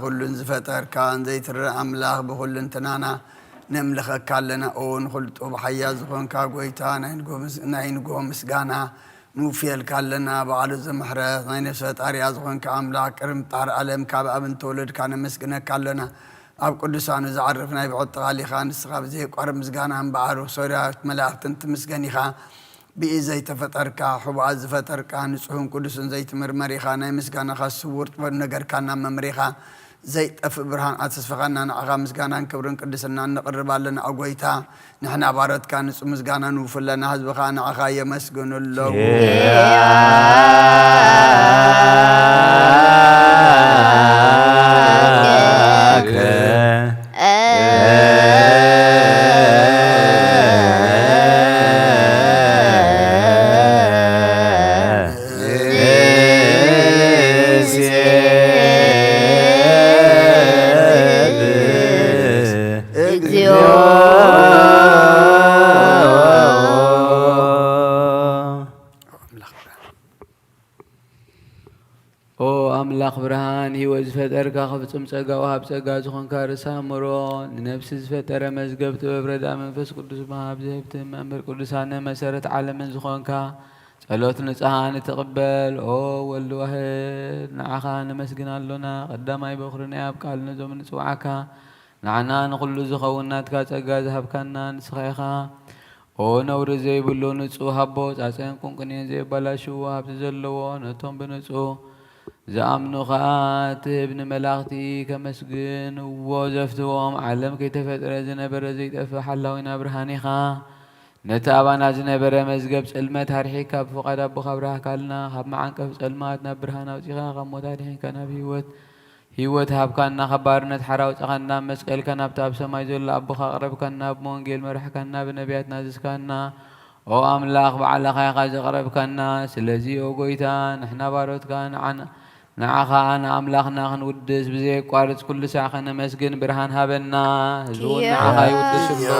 Speaker 3: كل زفتر كان زيت الأملاخ بكل تنانا نملخك كلنا أون خلت وبحياز خون كاغويتا نين قوم مسجانا نوفيل كلنا بعد الزمحرة نين سوت أرياز خون كأملاك كرم طار علم كاب أبن تولد كان مسجنا كلنا أب قدسان زعرفنا يبعد غالي خان السخاب زي قرب مسجانا هم بعرو سوريا ملاك تنت مسجني خان بإزاي تفتركا حباز فتركا نسحون قدسن زي تمرمري خان مسجانا خاص صورت ونجر كان ممريخا زي أف برهان أسس فقنا نعغى مسجانا كبرن قدسنا نقرب لنا أقويتا نحن عبارات كان مسجانا نوفل لنا هذ بخان عغى يمسجن الله
Speaker 1: ኦ ኣምላኽ ብርሃን ህይወት ዝፈጠርካ ኽፍጽም ጸጋ ወሃብ ጸጋ ዝኾንካ ርእሳ እምሮ ንነፍሲ ዝፈጠረ መዝገብ ጥበብ ረዳ መንፈስ ቅዱስ መሃብ ዝህብቲ መምህር ቅዱሳነ መሰረት ዓለምን ዝኾንካ ጸሎት ንጽሓን ትቕበል ኦ ወልድ ዋህድ ንዓኻ ነመስግን ኣሎና ቀዳማይ በኹሪ ናይ ኣብ ቃል ነዞም ንጽዋዓካ ንዓና ንኹሉ ዝኸውን ናትካ ጸጋ ዝሃብካና ንስኻ ኢኻ ኦ ነውሪ ዘይብሉ ንጹህ ኣቦ ጻጽን ቁንቁንን ዘይበላሽዎ ሃብቲ ዘለዎ ነቶም ብንጹህ ዝኣምኑኻ ትህብ ንመላእኽቲ ከመስግንዎ ዘፍትዎም ዓለም ከይተፈጥረ ዝነበረ ዘይጠፍእ ሓላዊና ብርሃን ኢኻ ነቲ ኣባና ዝነበረ መዝገብ ጽልመት ሃርሒካ ብፍቓድ ኣቦኻ ብርሃካልና ካብ መዓንቀፍ ጸልማት ናብ ብርሃን ኣውፂኻ ካብ ሞት ኣድሒንካ ናብ ህይወት ሃብካና ካብ ባርነት ሓራ ኣውፅኻና መስቀልካ ናብቲ ኣብ ሰማይ ዘሎ ኣቦኻ ኣቕረብካና ብወንጌል መራሕካና ብነቢያት ናዘዝካና ኦ ኣምላኽ ባዕልኻ ኢኻ ዘቕረብካና ስለዚ ኦ ጎይታ ንሕና ባሮትካ ንዓኻ ንኣምላኽና ክንውድስ ብዘየቋርጽ ኩሉ ሰዕ ኸነመስግን ብርሃን ሃበና ህዝቡ ንዓኻ ይውድስሎ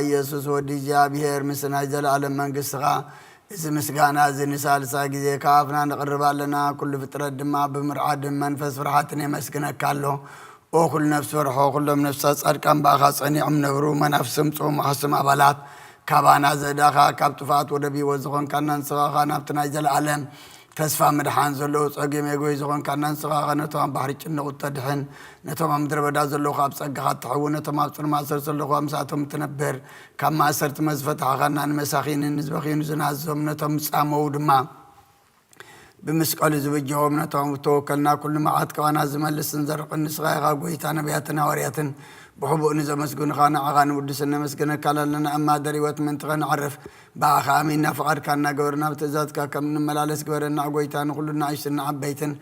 Speaker 3: ኢየሱስ ወዲ እግዚአብሔር ምስናይ ዘለዓለም መንግሥትኻ እዚ ምስጋና እዚ ንሳልሳ ግዜ ካፍና ንቕርባለና ኩሉ ፍጥረት ድማ ብምርዓድን መንፈስ ፍርሓትን የመስግነካ ኣሎ ኦ ኩሉ ነፍሲ ፈርሖ ኩሎም ነፍሳት ጻድቃን ባኻ ጸኒዖም ነብሩ መናፍስም ጾም ሓስም ኣባላት ካባና ዘዳኻ ካብ ጥፋት ወደ ቢወት ዝኾንካና ንስኻኻ ናብቲ ናይ ዘለዓለም ተስፋ ምድሓን ዘለዎ ጸገም የጎይ ዝኾንካና ንስኻኻ ነቶም ባሕሪ ጭንቕ ተድሕን ነቶም ኣብ ምድረ በዳ ዘለኹ ኣብ ጸጋኻ ትሕውን ነቶም ኣብ ጽልማት ዘለኹ ኣብ ምሳቶም ትነብር ካብ ማእሰርቲ መዝፈትሓኻና ንመሳኺንን ንዝበኺኑ ዝናዞም ነቶም ጻመው ድማ ብመስቀሉ ዝብጅሖም ነቶም ተወከልና ኩሉ መዓት ካባና ዝመልስን ዘርቕን ንስኻ ኢኻ ጎይታ ነቢያትን ሃዋርያትን بحبو نزمسكن خانا عغان ودسنا مسكنا كلا لنا أما دريوت من تغن عرف باخ آمين فقر كنا جورنا بتزادك كم نملالس جورنا عقويتان كلنا عيشنا عبيتن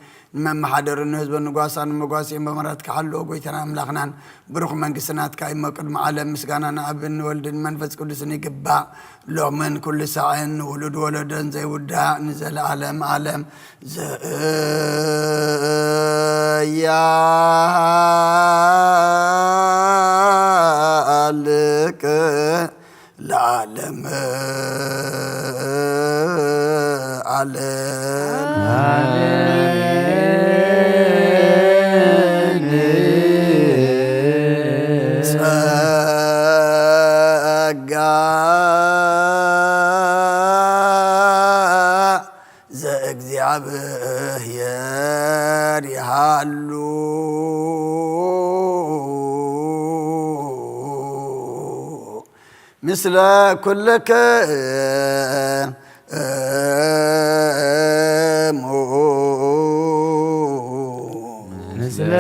Speaker 3: من محضر النهزب النقاسان مقاسين بمرات كحلو عقويتنا أملاخنا بروح من قسنات كاي مقدم عالم مسكنا أبن ولد منفس كل سنة جبا لو من كل ساعة ولد ولدن زي ودا نزل عالم يا لك العالم እግዚአብሔር ያሉ مثل كلك مثل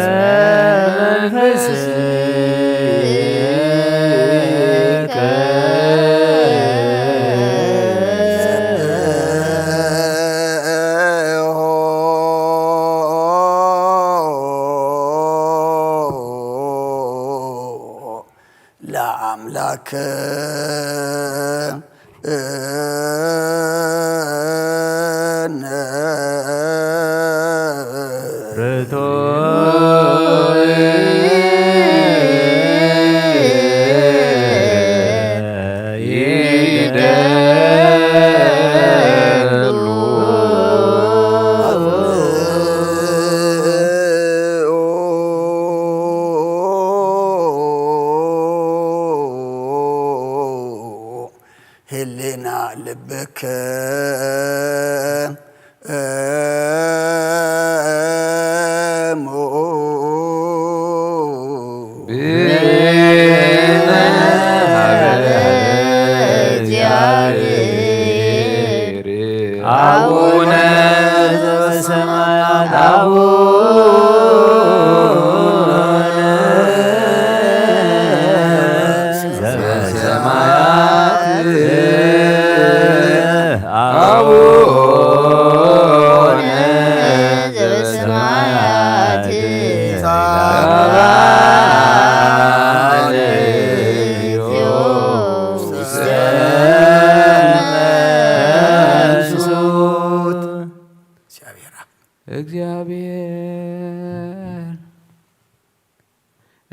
Speaker 3: لك هلنا لبك
Speaker 2: አቡነ ዘበሰማያት
Speaker 1: አቡነ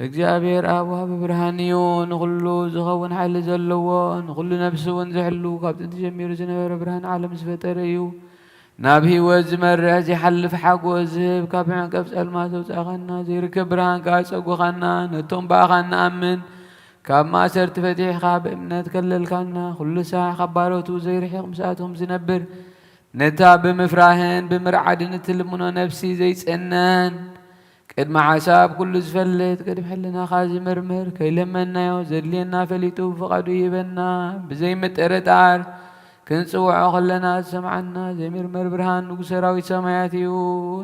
Speaker 1: እግዚአብሔር ኣብ ዋሃቢ ብርሃን እዩ ንኹሉ ዝኸውን ሓይሊ ዘለዎ ንኹሉ ነፍሲ እውን ዝሕሉ ካብ ጥንቲ ጀሚሩ ዝነበረ ብርሃን ዓለም ዝፈጠረ እዩ ናብ ህይወት ዝመርሕ ዘይሓልፍ ሓጎስ ዝህብ ካብ ዕንቀፍ ጸልማት ዘውፃእኻና ዘይርከብ ብርሃን ካብ ፀጉኻና ነቶም በኣኻ ንኣምን ካብ ማእሰርቲ ፈቲሕኻ ብእምነት ከለልካና ኩሉ ሳሕ ካብ ባሮቱ ዘይርሒቕ ምስኣቶም ዝነብር ነታ ብምፍራህን ብምርዓድን እትልምኖ ነፍሲ ዘይጸነን ቅድሚ ሓሳብ ኩሉ ዝፈልጥ ቅድሚ ሕልናኻ ዝምርምር ከይለመናዮ ዘድልየና ፈሊጡ ብፍቓዱ ይህበና ብዘይምጥርጣር ክንጽውዖ ከለና ዝሰምዓና ዘይምርመር ብርሃን ንጉሥ ሰራዊት ሰማያት እዩ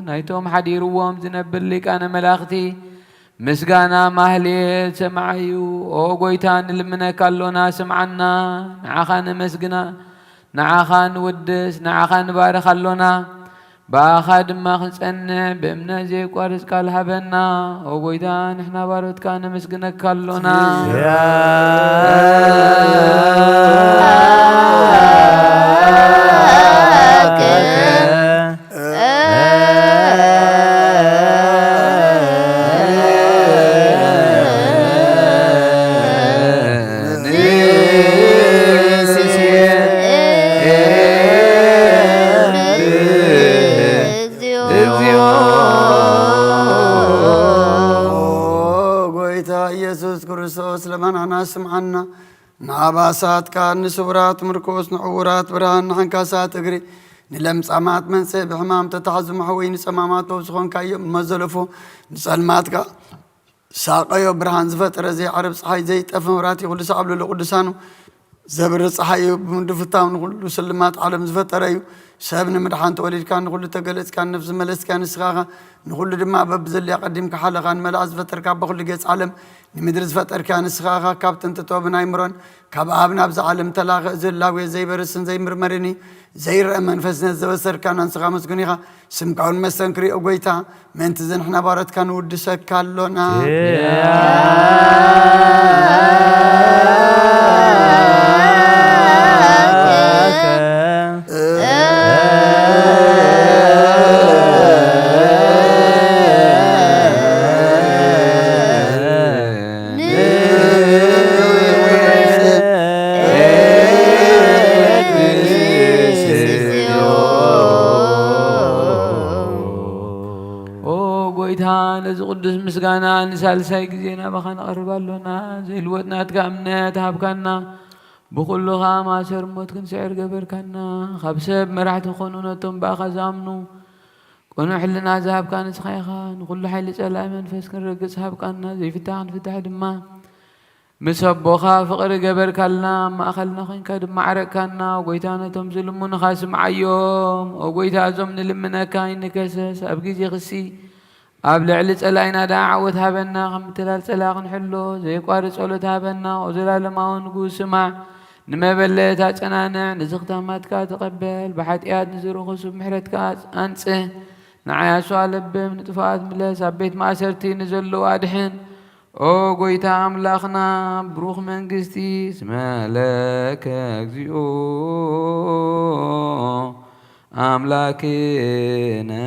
Speaker 1: ናይቶም ሓዲርዎም ዝነብር ሊቃነ መላእኽቲ ምስጋና ማህሌት ሰማዕ እዩ ኦ ጐይታ ንልምነካ ኣሎና ስምዓና ንዓኻ ነመስግና ንዓኻ ንውድስ ንዓኻ ንባርኽ ኣሎና በኣኻ ድማ ክንጸንዕ ብእምነት ዘይቋርጽ ቃል ሃበና ኦ ጐይታ ንሕና ባሮትካ ነመስግነካ ኣሎና
Speaker 3: سمعنا نعباسات كان نسورات مركوس نعورات برهان نحنكاسات اجري نلمس عمات من سيب حمام تتعزم حوين سمامات وسخون كاي مزلفو نسلمات كا ساقيو برهان زفت رزي عرب صحي زي تفمراتي كل صعب له قدسانو زبر صحي بندفتاون كل سلمات عالم زفت ريو سابن مدحان توليد كان كل تقلت كان نفس ملس كان سخاغا نقول دما ببزل يقدم كحلقه ملاز فتر كاب كل جيس عالم نمدرس فتر كان سخاغا كابتن تتوبنا يمرون كاب ابنا بز عالم تلاغ زلاوي زي برسن زي مرمرني زي منفسنا زوسر كان انسخا مسكنيها سمكون مسنكري اوغيتا من تزن احنا بارت كان ودسك كالونا قدس مسغانا نسالساي غزينا بخان قربالونا زي الوطنات كامنات هابكانا بكلها ما سر موت كن سعر قبركانا خبسب مرحت خونونتهم باخا زامنو كونو حلنا ذهب كان سخيخان كل حيل صلا منفس كن رقص هابكانا زي فتح دما مسبوخا فقر قبركالنا ما اخلنا خين كدما عركانا وغيتانتهم ظلمون خاسم عيوم وغيتا زمن لمنا كاين كسس ابغي خسي أبلع لعلي صلاينا دعوت هبنا خمتلال صلاق نحلو زي قارص صلوت هبنا وزلالماون نقول سمع نمبلت اصنانع نزختاماتك تقبل بحطيات نزرو خصوب محرتك انصه نعيا سوالب من طفات ملس بيت ماسرتي نزلو ادحن او غويتا املاخنا بروخ منغستي اسمالك اغزيو أملاكنا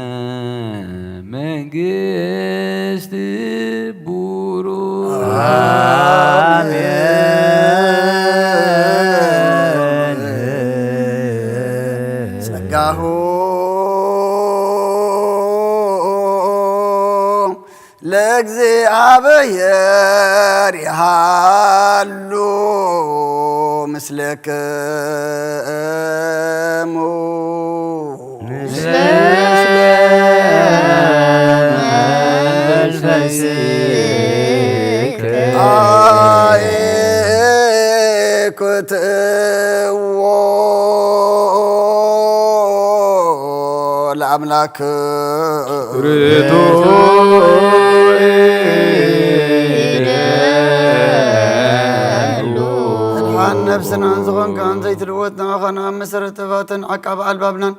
Speaker 3: منجست بورو آمين سقاهو لكزي عبير يحالو مثلك الأملاك
Speaker 1: ريدو
Speaker 3: الحان نفسنا نزغن كان زيت الوتنا خنا مسرت فاتن عقب البابنا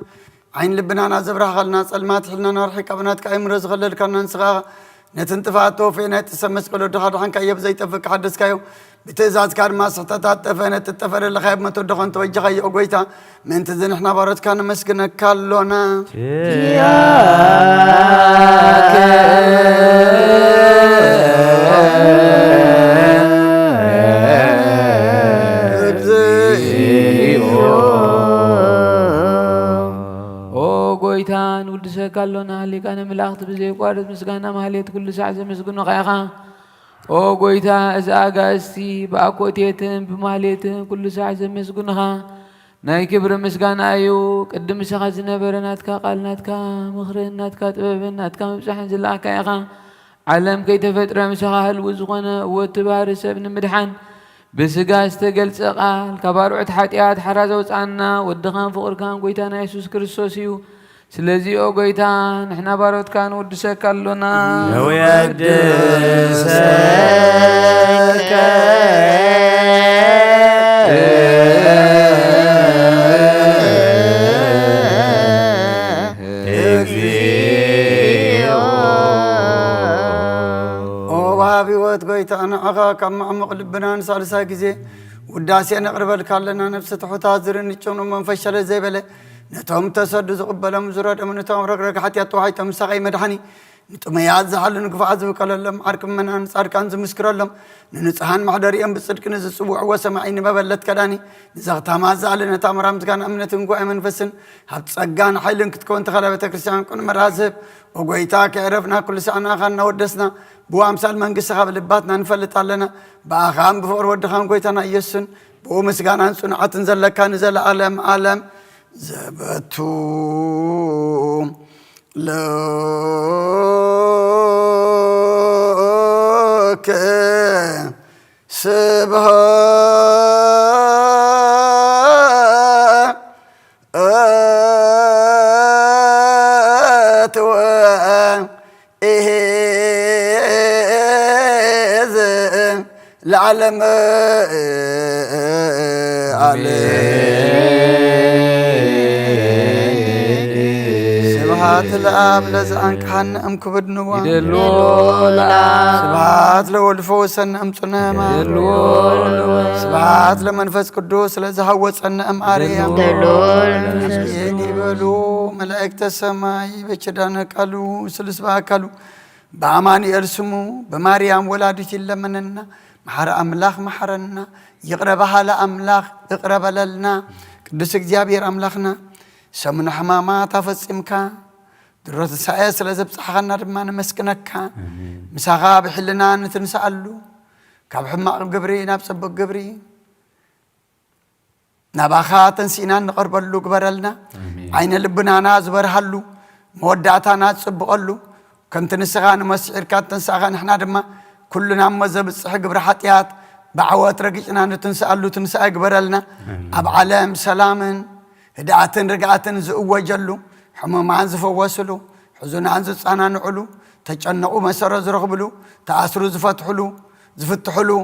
Speaker 3: عين لبنا نزبر خلنا صلمات حلنا نرحق ابنات كايم رزق للكنا نسغا نتنتفاتو في نت سمس كل دخل عن كيب زي تفك حدث كيو بتزاز كار ما سقطت تفنت التفر اللي خيب ما تدخل توجه غي أقويتا من تزن إحنا بارد كان مسكنا كلنا
Speaker 1: قويتان ولد سكالونا اللي كان ملاخت بزي قارد مسكنا مهليت كل ساعة مسكنا قيقا او قويتا إذا أغاستي بأكوتيتن بمهليتن كل ساعة مسكنا ناي كبر مسكنا أيو قدم سخازنا برناتكا قالناتكا مخرناتكا تبابناتكا مبسحن زلاك قيقا علم كي تفتر مسخا الوزغنا وتبارس ابن مدحان بسقا استقل سقال كباروعت حاتيات حرازة وصعنا ودخان فقر كان قويتان يسوس كريستوسيو سلازي او قويتان احنا باروت كان ودسك اللونا
Speaker 3: وات قويت أنا أخا كم عمق لبنان سالسا كذي وداسي أنا قرب الكالنا نفس تحوتها زرني تشونو من فشل زي بله نتهم تصد زقبلهم زراد من نتهم رك حتى يطوعي تمسقي مدحني نتهم يعز حل نقف عزم قال لهم عركم من أن صار كان زمسكر لهم ننصحن محضري أم بصدق نز السبوع وسمعين ما بلت كلاني نزغتها ما زعل نتهم رامز كان أمنة نقوى من فسن هتصقان حيلن كتكون تخلبت كريستيان كون مرازب وقويتاك عرفنا كل سنة خلنا ودسنا بو أمثال من قصة قبل باتنا نفلت علينا بأخام بفور ودخام قويتنا يسن بو مسجان أنسون عتنزل لك نزل عالم زبتو لك سبها العالم سبحات الآب لزعنك حن أم كبد نوا سبحات لولفوس أن أم تنام سبحات لمنفس قدوس لزهوت أن أم أريم يني بلو ملائكة السماء بشدانك ألو سلسباك ألو بأمان يرسمو بماريام ولادتي لمننا محر أملاخ محرنا يقربها لأملاخ اقرب لنا قدس اجابير أملاخنا سمن حمامات فصمك درات السعيس لزب صحنا رمان مسكنك مساغا بحلنا نتنسألو كاب حماق قبري نابسب قبري نباخات نسينا نقرب اللو قبرلنا عين لبنا نازبر هلو مودعتا ناتسب قلو كنت نسغان مسعر كانت تنسغا نحنا رما كلنا مزب الصحق برحاتيات بعوات رقيقنا نتنسألو تنسأ قبرلنا أب علام سلامن هدعاتن رقعاتن زقوة جلو حمام عنز فواسلو حزن عنز صانا نعلو تجنقو مسر زرغبلو تأسرو زفتحلو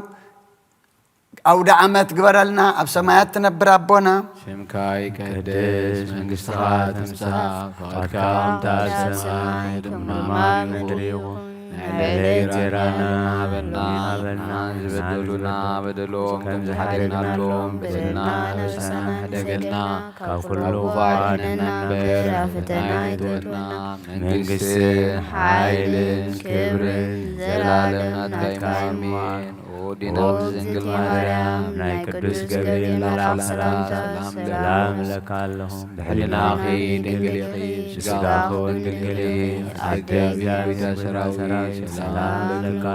Speaker 3: أو دعمت قبرلنا أب سمايات تنبر أبونا
Speaker 1: شمكاي كهدس من قصرات تمسا فقد كامت السماء دمنا مدريغو عليك جرانا بنا زبدلنا بدلوم كم زحدنا لهم بدلنا نفسنا حدقلنا كل فاعلنا بيرفتنا يدورنا من قسم حيل كبر زلالنا دايمين ودينا بزنقل مريم ناي قدس قبيل لعب سلام لك اللهم بحلنا أخي دنقل يقيب سقاكو دنقل عدب يا بيتا سراوي سلام لك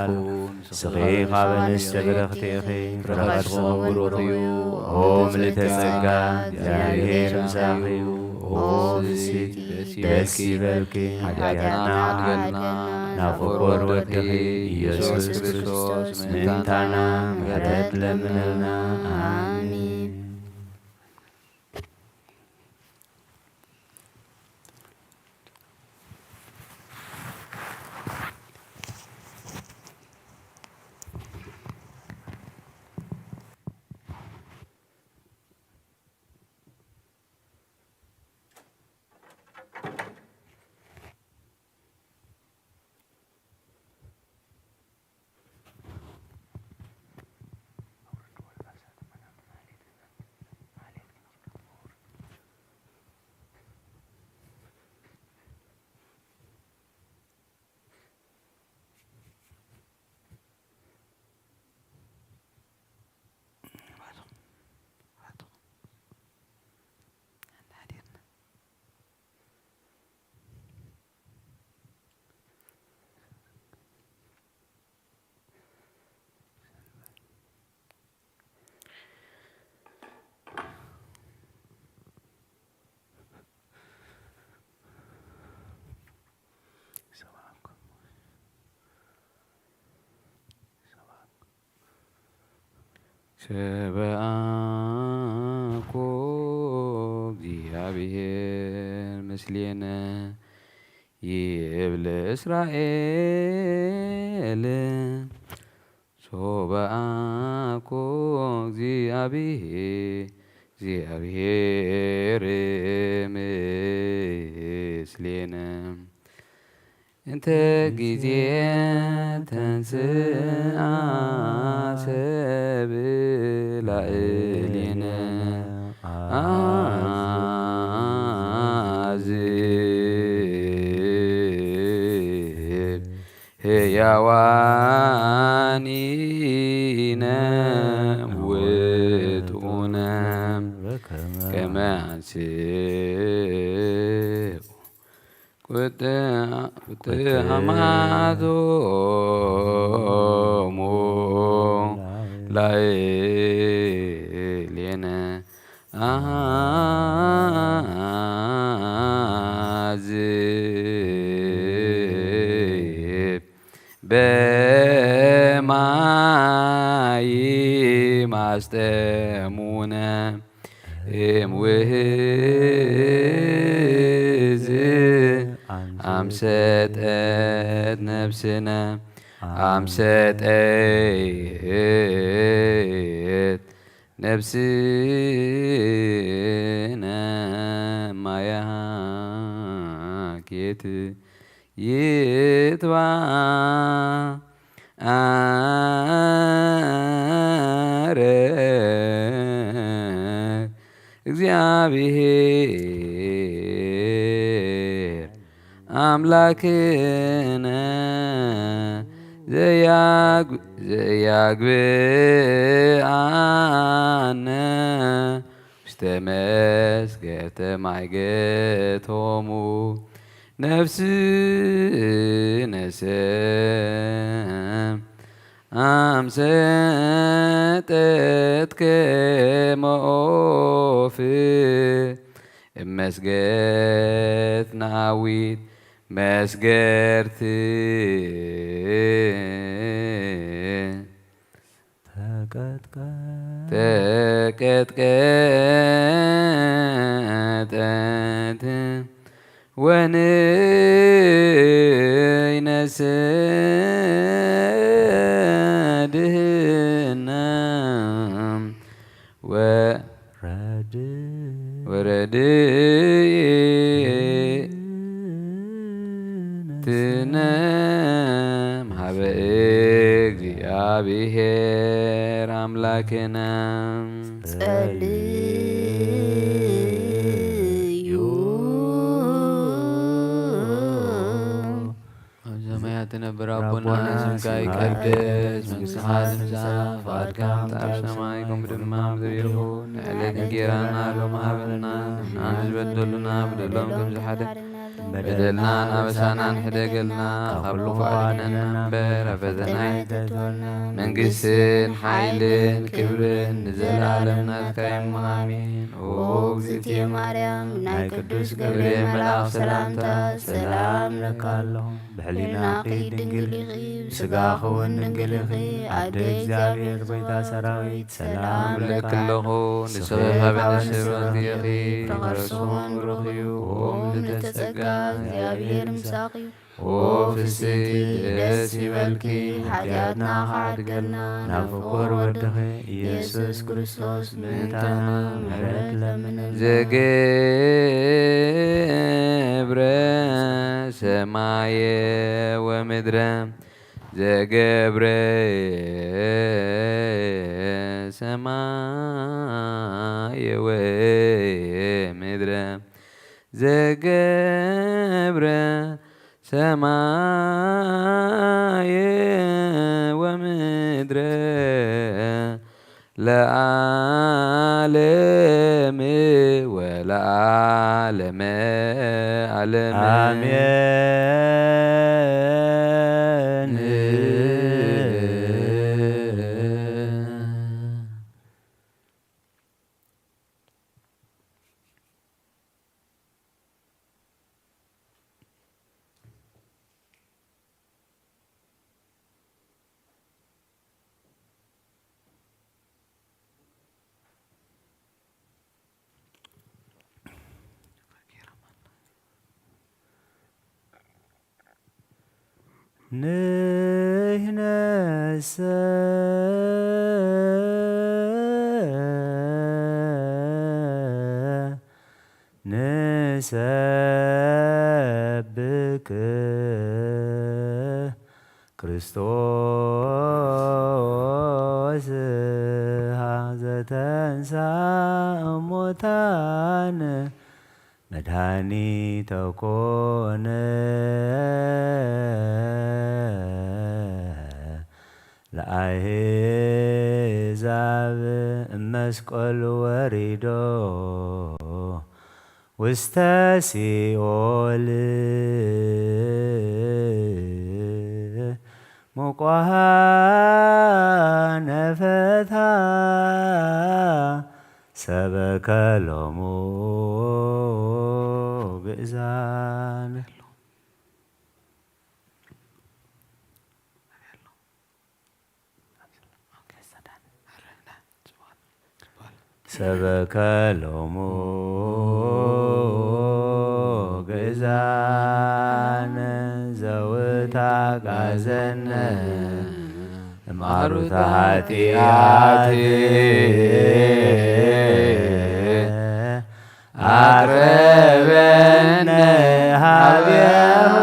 Speaker 1: صغيق بنستبرختي أخي رغت غبر وطيو هم لتسقى جاهير مساقيو دسي بلكي حاجاتنا عدقلنا نفقر وكي يسوس كريستوس منتانا مهدد لمننا آمين ሸበአኮ እግዚአብሔር ምስሌነ ይብል እስራኤል ሶበአኮ እግዚአብሔር ምስሌነ እንተ ጊዜ ተንሥአ ሰብእ ላዕሌነ አሕዛብ ሕያዋኒነ ውእቱነ ከመ አንሥኡ ቁጥአማቶሙ ላዕሌነ አሕዛብ በማይ ማስጠሙነ እምውህዝ አምሰጠት ነፍስነ አምሰጠት ነፍስነ ማያኬት ይትባ አረ እግዚአብሔር አምላክነ ዘያግብአነ ውስተ መስገተ ማይገቶሙ ነፍስነ አምሰጠት ከመ ኦፍ እመስገት ናዊት መስገርት ተቀጥቀጠት ወንይነስ ድህነ ወረድእትነ እምኀበ እግዚአብሔር አምላክነ ትነብር አቡነ ስምከ ይትቀደስ መንግሥትከ ትምጻእ ፈቃድከ በከመ በሰማይ ከማሁ በምድር ይኩን ዕለትነ ጌራና ሎሙ ሀበነ ንበድለና በደሎሙ ከመ ዝሓደግ በደልና አበሳና ንሕደገልና ካብ ክፉ አድኅነና እምበር አብ ፈተና አይግባእና መንግሥትን ሓይልን ክብርን ንዘለዓለም ናትካ እሙ አሜን። ኦ እግዝእትየ ማርያም ናይ ቅዱስ ገብርኤል መልአክ ሰላምታ ሰላም ለካለሁ ብሕሊናኺ ድንግል ኢኺ ብሥጋኺ እውን ድንግል ኢኺ አደ እግዚአብሔር ጐይታ ሰራዊት ሰላም ለክለኹ ንሰብ ሀበነ ሰብ ኢኺ ክርስቶን ብሩኽ እዩ ኦ ምልዕተ ጸጋ እግዚአብሔር ምሳኺ ኦ ፍስሕቲ ደስ ይበልኪ ኃጢአትና ካድገልና ናብ ፍቁር ወድኺ ኢየሱስ ክርስቶስ ምእንታና ምሕረት ለምነ ዘገብረ ሰማየ ወምድረ ዘገብረ ሰማየ ወምድረ ዘገብረ ሰማየ ወምድረ ለዓለም ወለዓለመ ዓለም አሜን።
Speaker 2: ንሕነሰ ንሰብክ ክርስቶስ ዘተንሥአ እሙታን መድኃኒተ ኮነ ለአሕዛብ እመስቀሉ ወሪዶ ውስተ ሲኦል ሙቋሃነ ፈትሐ ሰበከ ሎሙ ግእዛነ ሰበከ ሎሙ ግእዛነ ዘውታ ቃዘነ እምአሩተ ኃጢአት አቅረበነ ኀቤሁ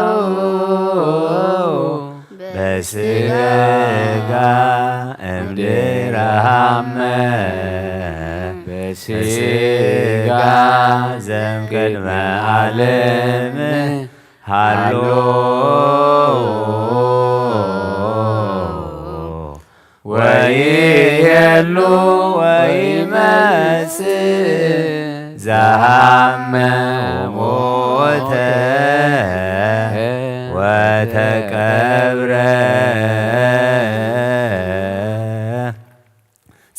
Speaker 2: በሥጋ እምድኅረ ሐመ በሥጋ ዘእምቅድመ ዓለም ሃሎ ወይሄሉ ወይመጽእ ዘሐመ ሞተ ወተቀብረ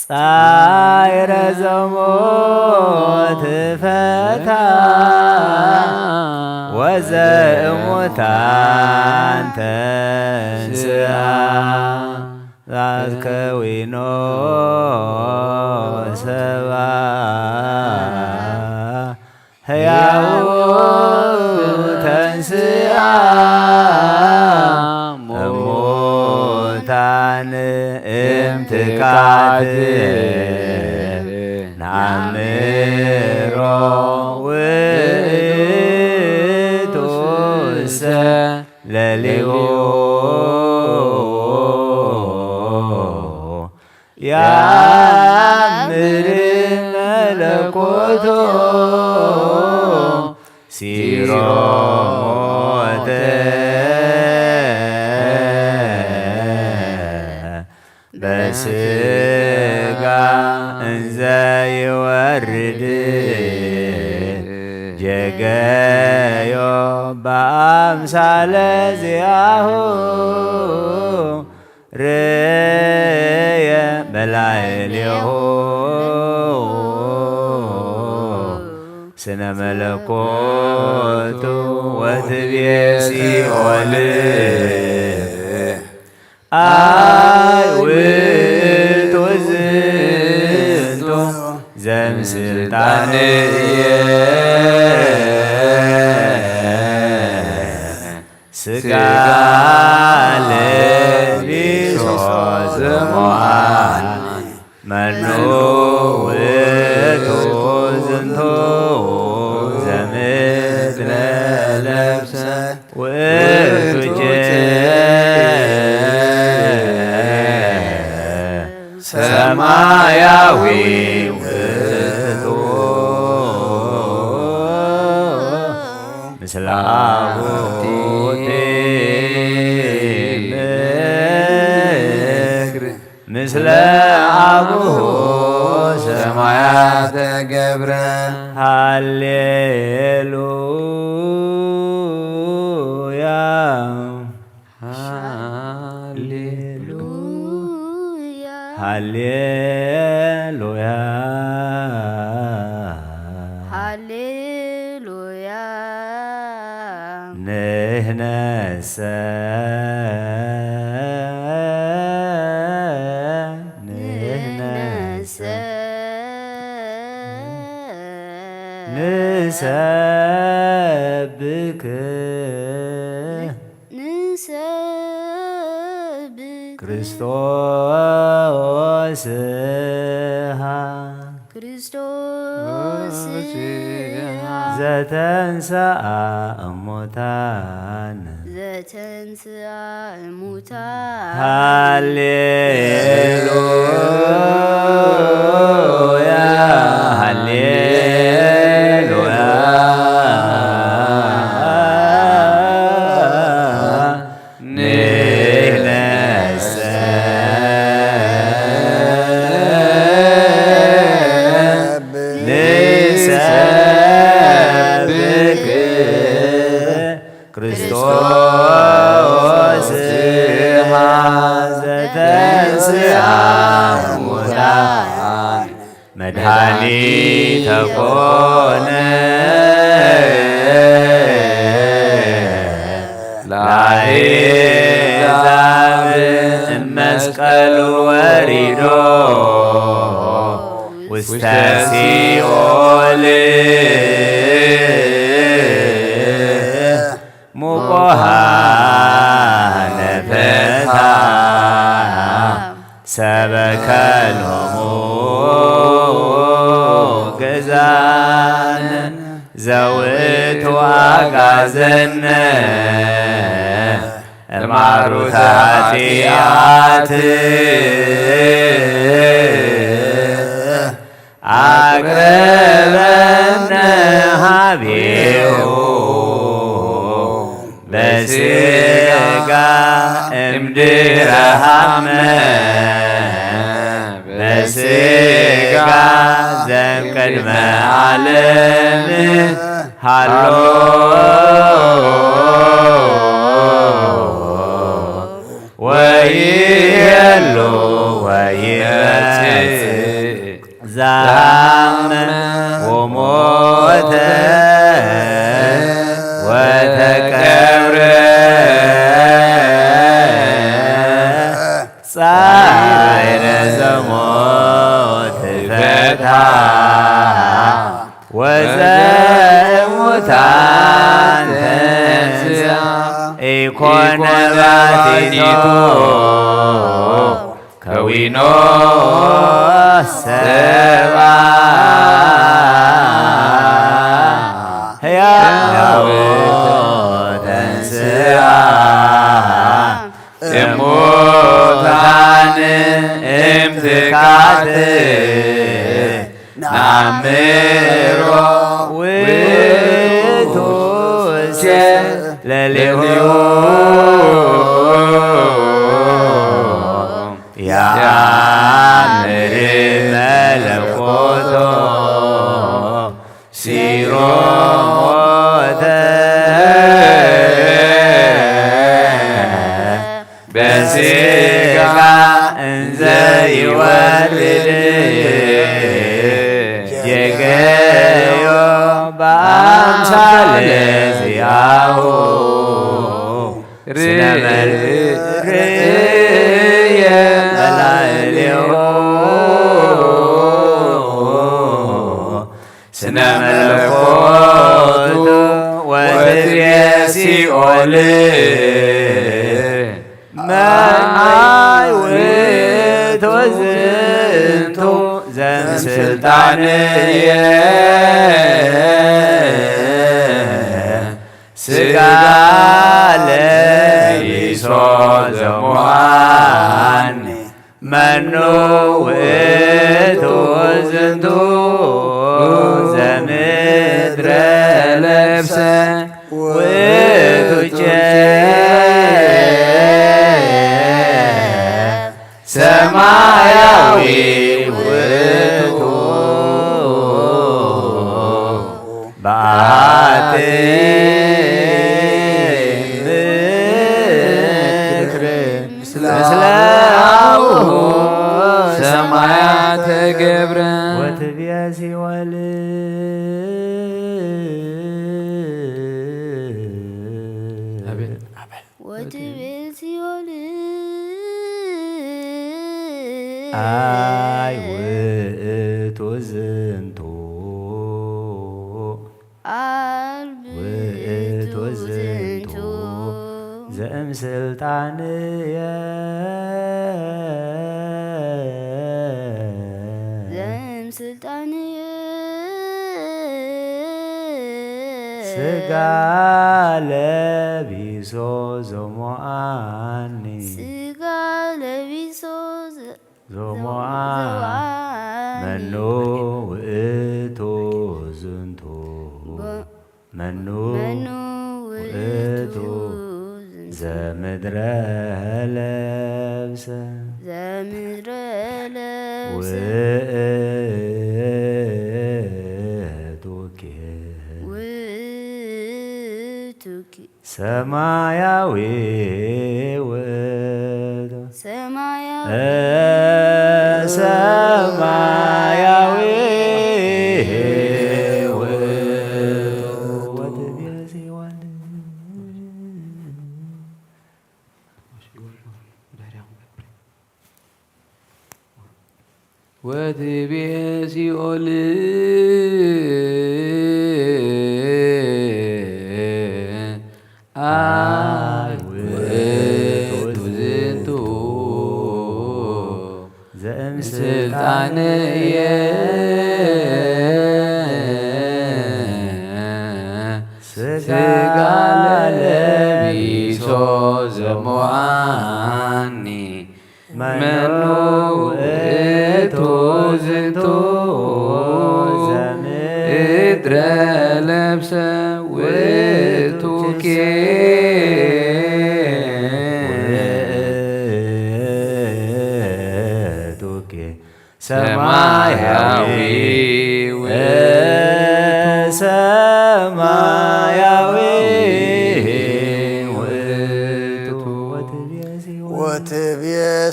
Speaker 2: ጻዕረ ዘሞት ፈትሐ ወዘእሙታን ተንሥአ ዛትከዊኖ ሰብአ ሕያው ተንሥአ እሙታን እምትካት ነአምሮ ውእቱሰ ለሊሁ ያምር መለኮቶ ሲሮ ሞተ በሥጋ እንዘ ይወርድ ጀገዮ በአምሳለ ዚአሁ ርእየ በላዕሌሁ ስነ መለኮቱ ወትቤ ሲኦል አይ ውእቱ ዝንቱ ዘእምስልጣንየ ሥጋ ለቢሶ ዘሙአን መኑ ውእቱ ዝንቱ ዘምስለ ለብሰ ውእቱ ሰማያዊ ውእቱ ምስለ አቡቴ ምስለ አቡሁ ሰማያተ ገብረ ሃሌሉያ ሃሌሉያ
Speaker 4: ሃሌሉያ
Speaker 2: ንሕነሰ ንሰብክ ክርስቶስ ዘተንሥአ እሙታን ሃሌሉያ ሃሌሉያ ክርስቶስ ዘተንሥአ እሙታን መድኃኒተ ኮነ ለአሕዛብ እመስቀሉ ወሪዶ ውስተ ሲኦል ሙቆሃነ ፈታ ሰበከ ሎሙ ገዛነ ዘውእቱ አጋዘነ እማሩተ ኃጢአት አቅረበነ ሀቤሁ በሥጋ እምድኅረ ሐመ በሥጋ ዘእምቅድመ ዓለም ሀሎ ወይሄሉ ወይመጽእ ዛመ ወሞተ ወተቀብረ ጻዕረ ዘሞት ፈታ ወዘእሙታን ተንሥአ ኢኮነ ባቲቶ ከዊኖ ሰብአ ሕያው ተንሥአ እሙታን እምትካት ናምሮ ውእቱ ለሌሁ ያምር መለኮቶ ሲሮ ሞተ በሥጋ እንዘ ይወልድ የገዮ በአምሳለ ዚአሁ ስነ መልክየ በላዕሌሁ ስነ መለኮቱ ወትርየ ሲኦል መናይ ውእቱ ዝንቱ ዘእምስልጣንየ ሥጋ ለይሶ ዘሙሃኒ መኑ ውእቱ ዝንቱ ዘምድረ ለብሰ ውእቱ ሰማያዊ ውእቱ በአሐቲ ምክር ምስለ አቡሁ ሰማያተ ገብረ ወትብየ ሲኦል አይ ውእቱ ዝንቱ ውእቱ ዝንቱ ዘእምስልጣንየ ስጋ ለቢሶ ዘሞአኒ
Speaker 4: ስጋ ለቢሶ
Speaker 2: ዘሞአኒ መኑ ውእቱ ዝንቱ መኑ ውእቱ ዘምድረ ለብሰ ውእቱኪ ሰማያዊ ውእቱ ሰማያዊ
Speaker 1: ወትቤ ሲኦል አይ ውእቱ ዝንቱ ዘእምስልጣንየ ስጋ ለቢሶ ዘሞአኒ መኑ ውእቱ ዝንቱ ዘምድረ ለብሰ ውእቱኪ ሰማያዊ ሰማያዊ ውእቱ
Speaker 3: ወትቤ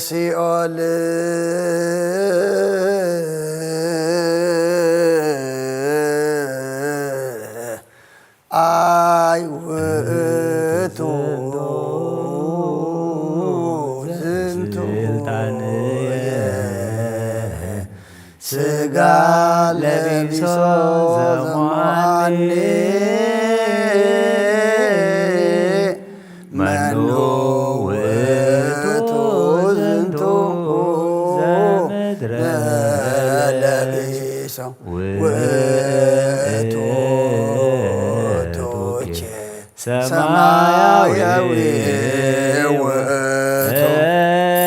Speaker 3: ሲኦል አይ ውእቱ ዝንቱ ስጋ ለቢሶ ዘሞአኒ መኑ ውእቱ ዝንቱ ዘምድረ ለቢሶ ውእቱኪ ሰማያዊ ውእቱ ሰማያዊ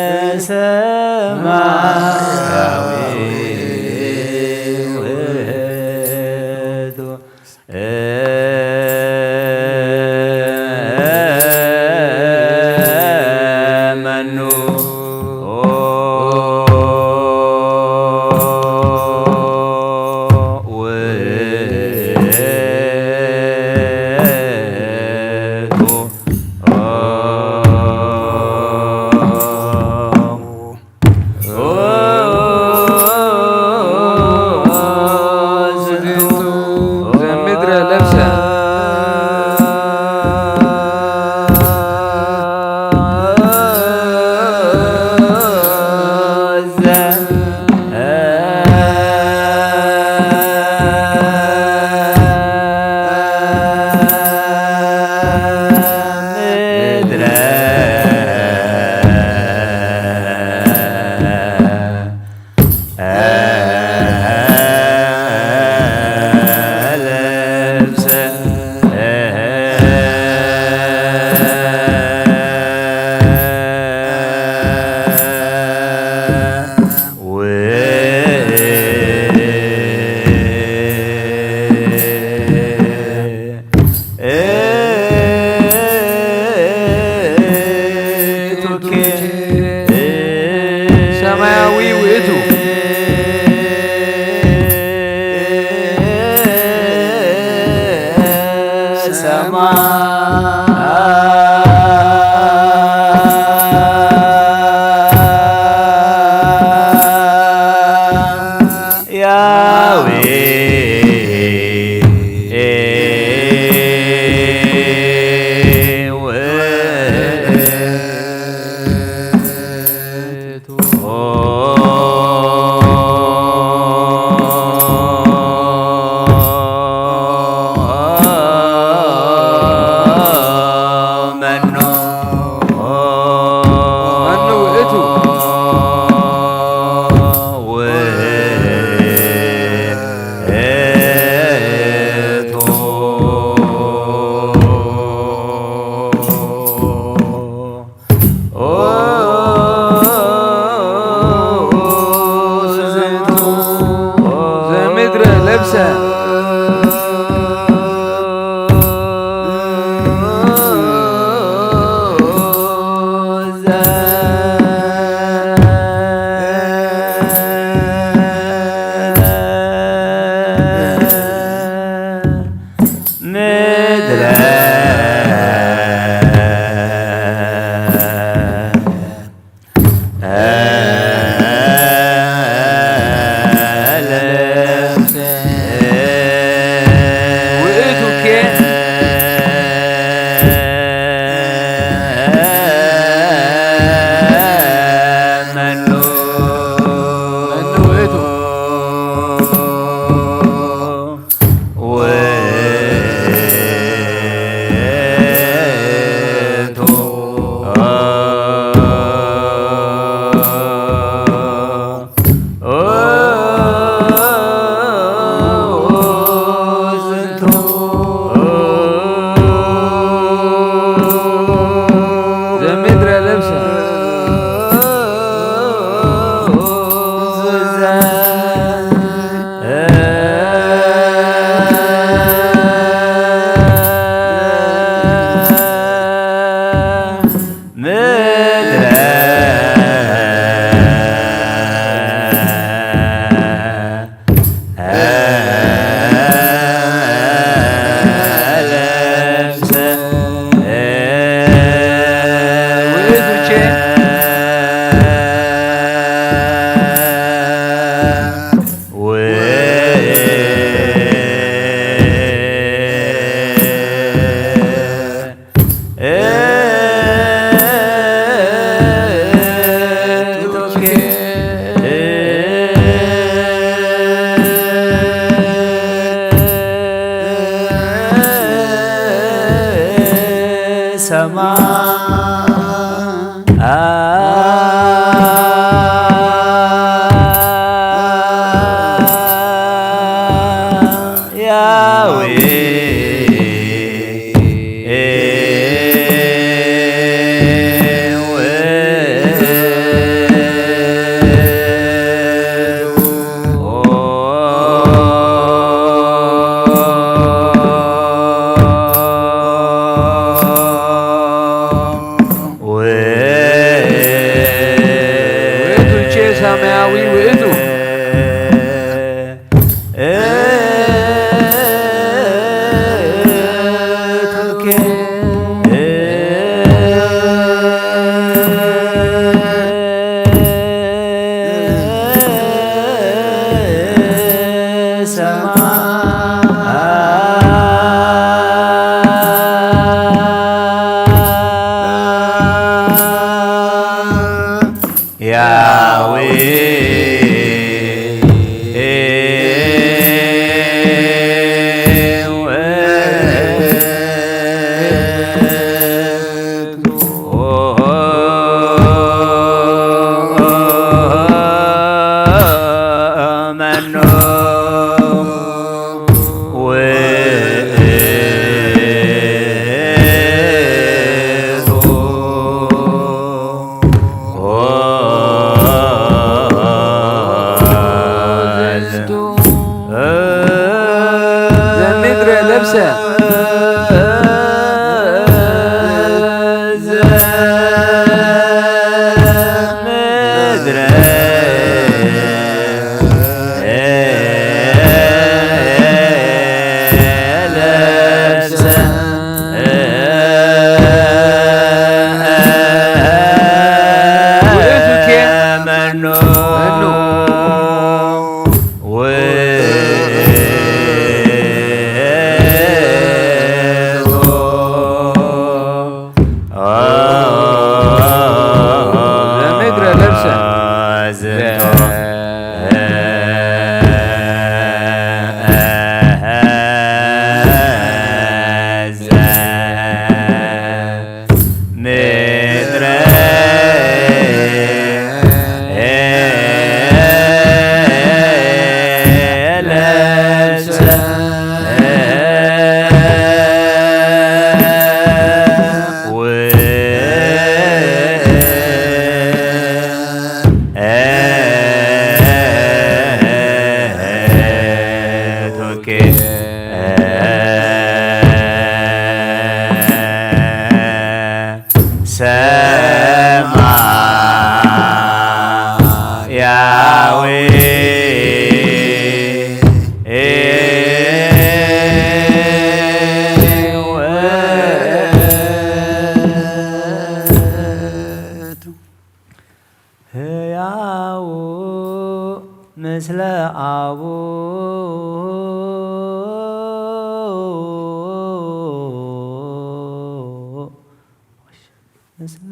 Speaker 2: ምስለ አቡ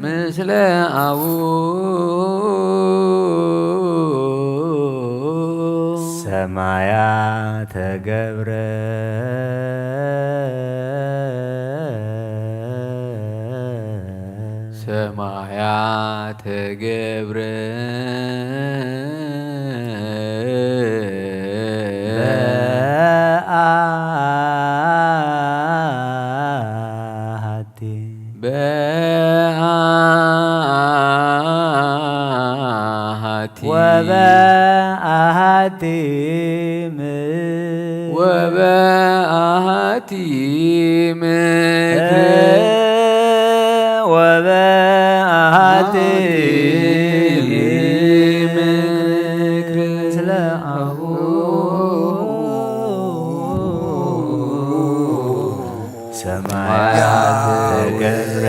Speaker 1: ምስለ አቡ
Speaker 2: ሰማያተ ገብረ
Speaker 1: ሰማያተ ገብረ
Speaker 2: ወበአሐቲ
Speaker 1: ወበአሐቲ
Speaker 2: ወበአሐቲ
Speaker 1: ምስለ አቡ
Speaker 2: ሰማያተ ገብረ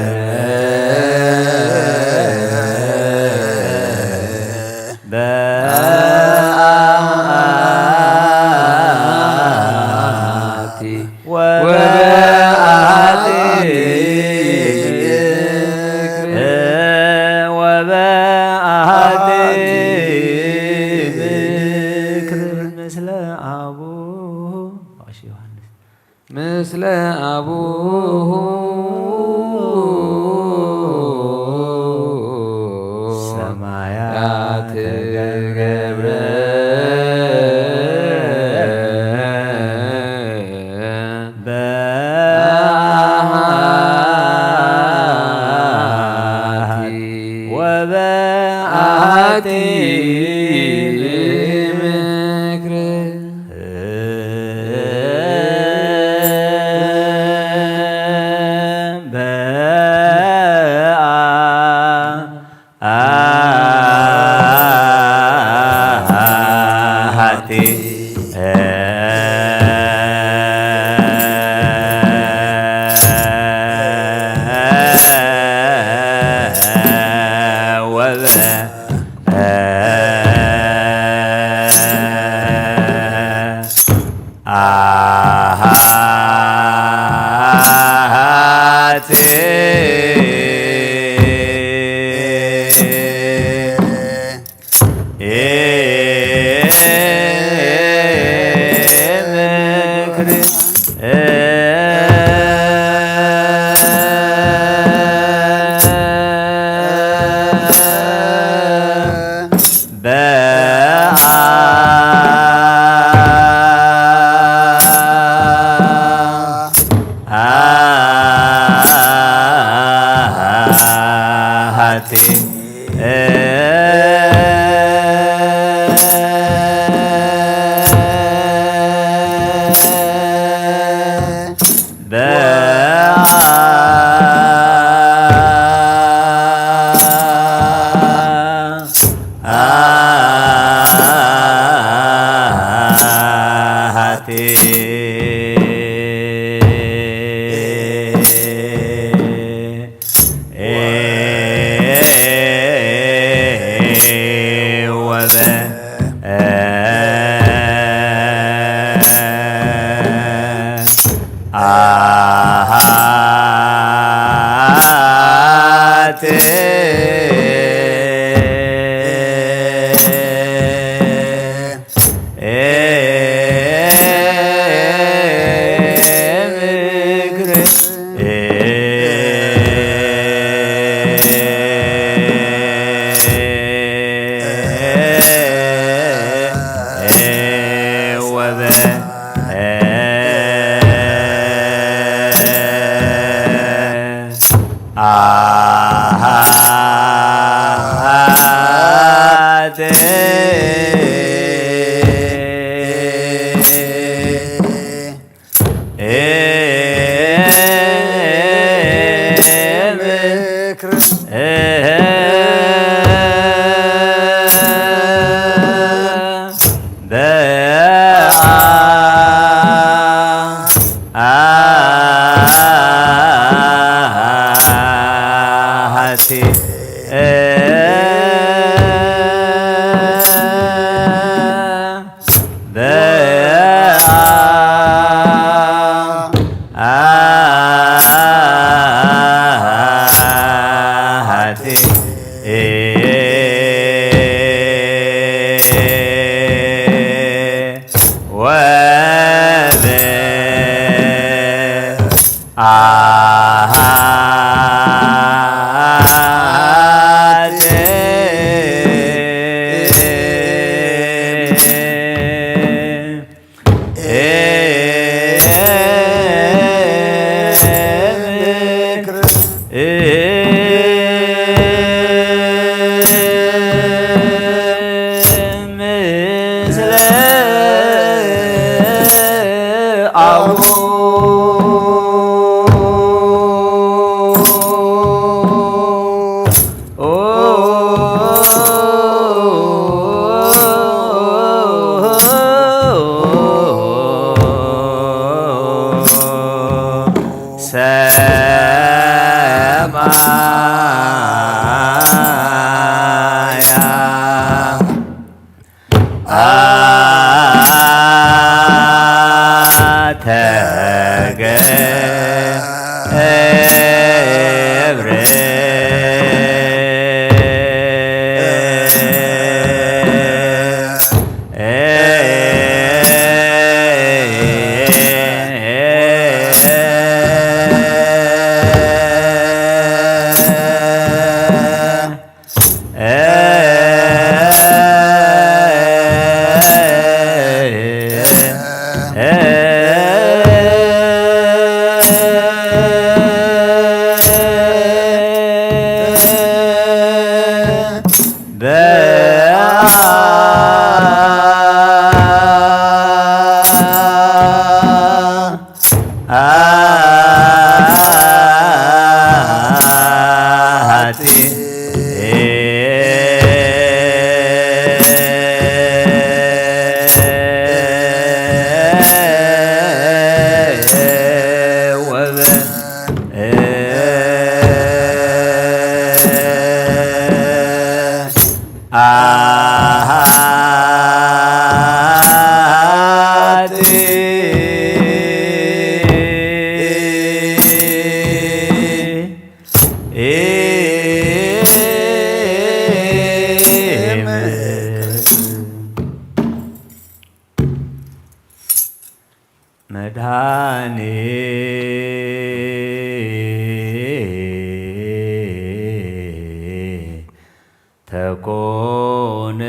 Speaker 2: ተኮነ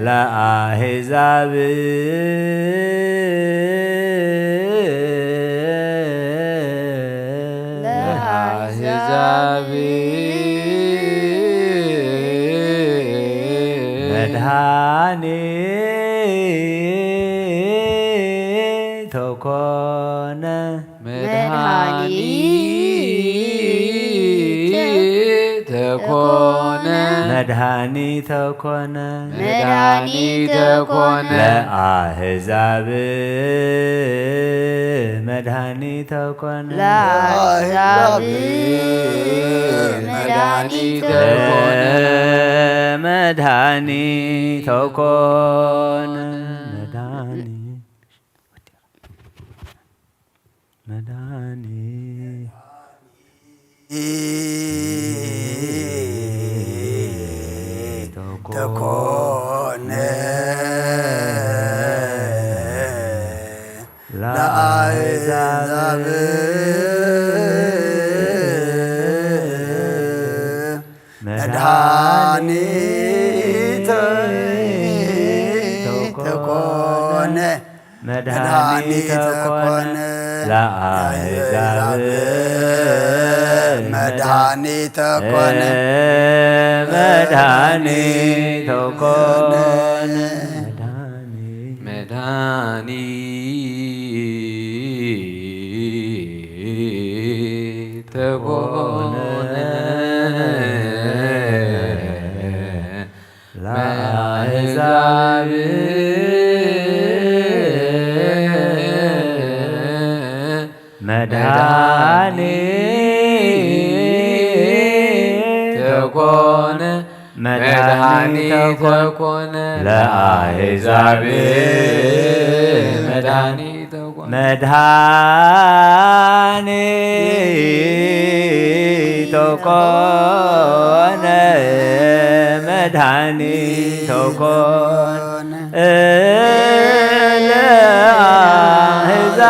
Speaker 2: ለአሕዛብ መድኃኒት ተኮነ መድኃኒት ተኮነ ለአሕዛብ መድኃኒት ተኮነ መድኃኒት ተኮነ
Speaker 3: ተኮነ ለአሕዛብ መድኃኒት ተኮነ መድኃኒት ተኮነ ለአሕዛብ መድኃኒት ተኮነ መድኃኒት ተኮነ
Speaker 1: መድኃኒት ተኮነ ለአሕዛብ
Speaker 2: መድኃኒት ተኮነ መድኃኒት ተኮነ ለአሕዛብ
Speaker 1: መድኃኒት ተኮነ
Speaker 2: መድኃኒት ተኮነ መድኃኒት ተኮነ ለአሕዛብ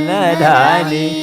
Speaker 2: መድኃኒት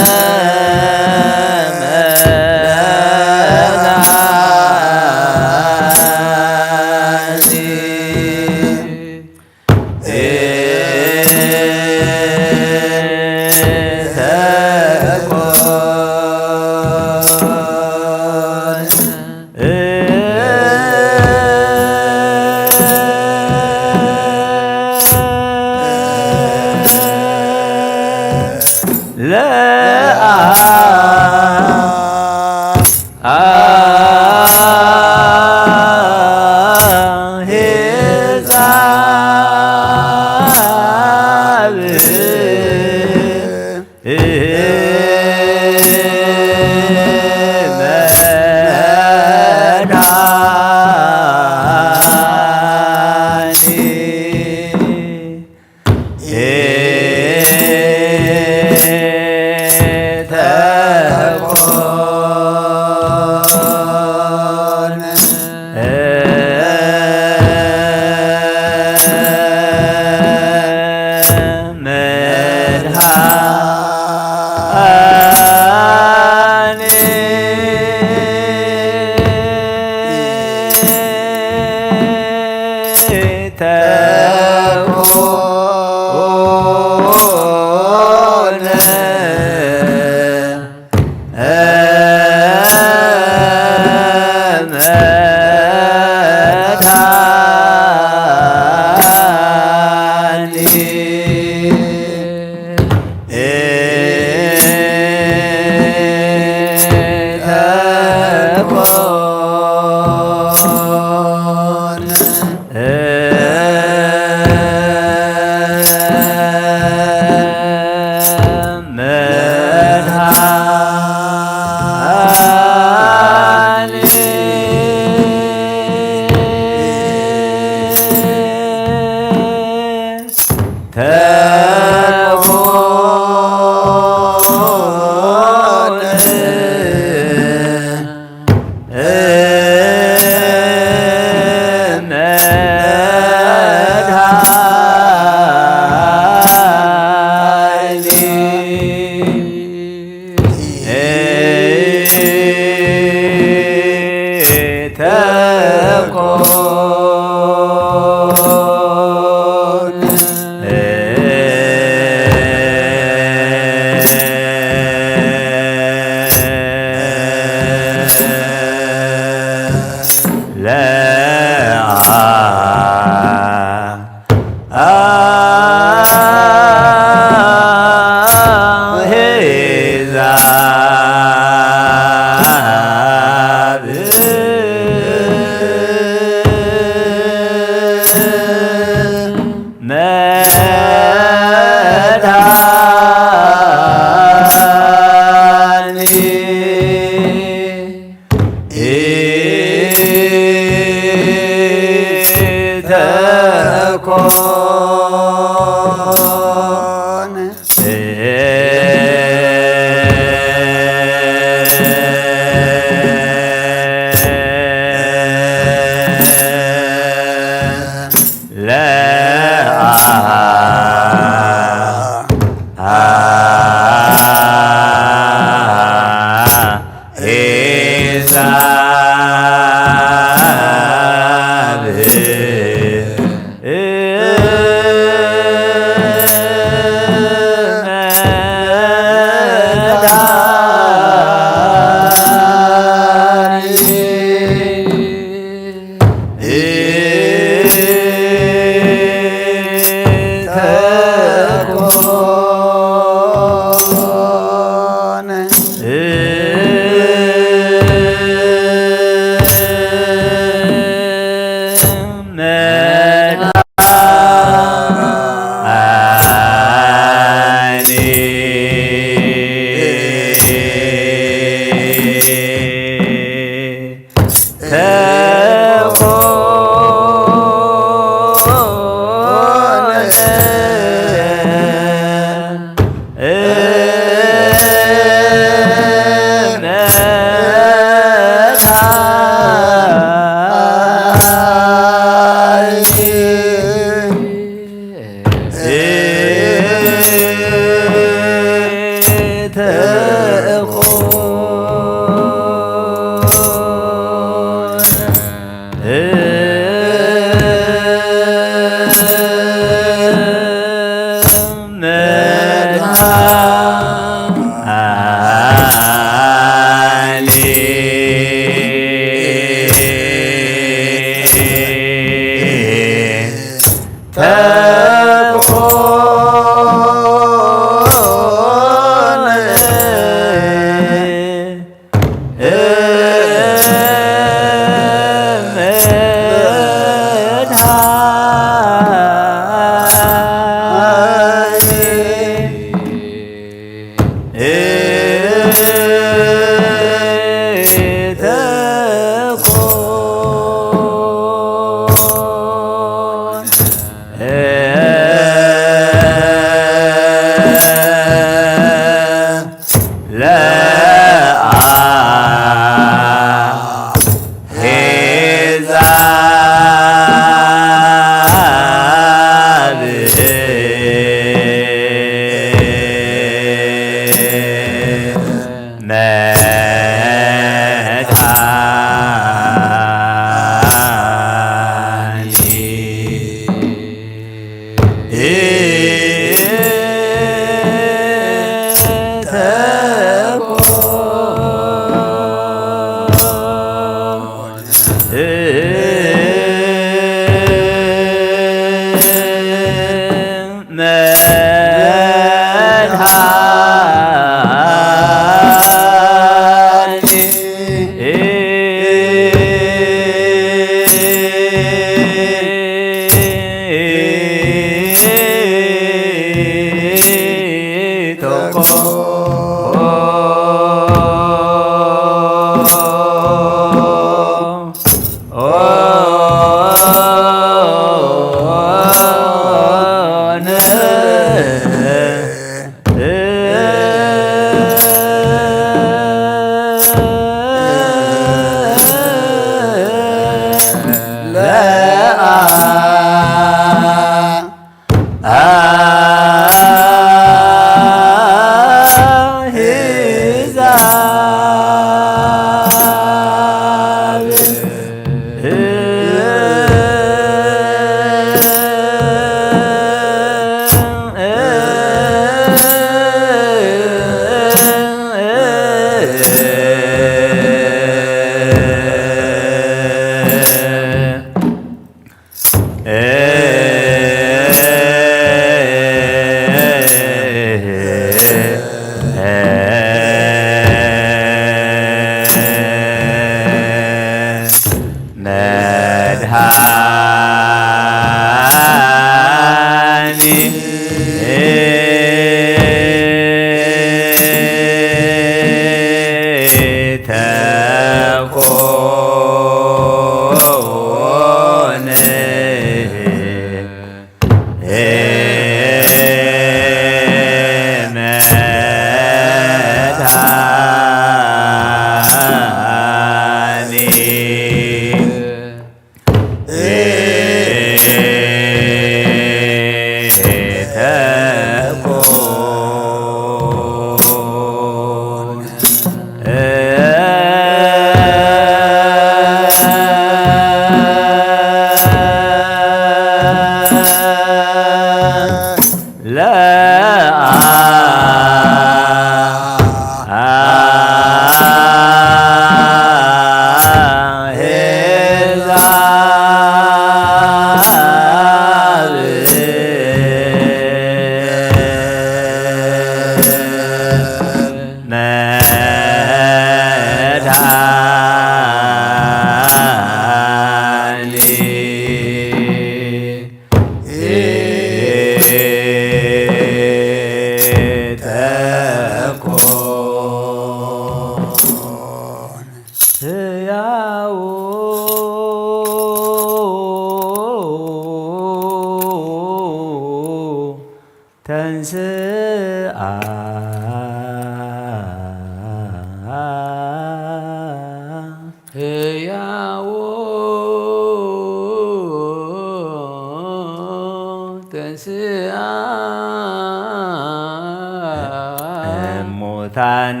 Speaker 2: ሙታን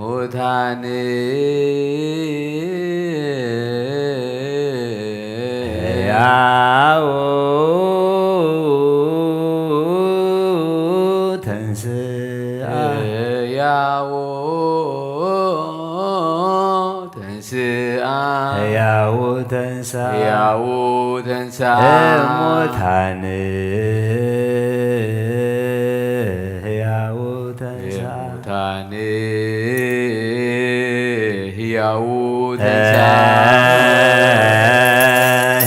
Speaker 1: ሙታን
Speaker 2: ሕያው ተንሥአ
Speaker 1: ሕያው ተንሥአ
Speaker 2: ሕያው ተንሥአ
Speaker 1: ሕያው ተንሥአ
Speaker 2: እሙታን ሕያው ተንሥአ
Speaker 1: ሙታን ሕያው ተንሥአ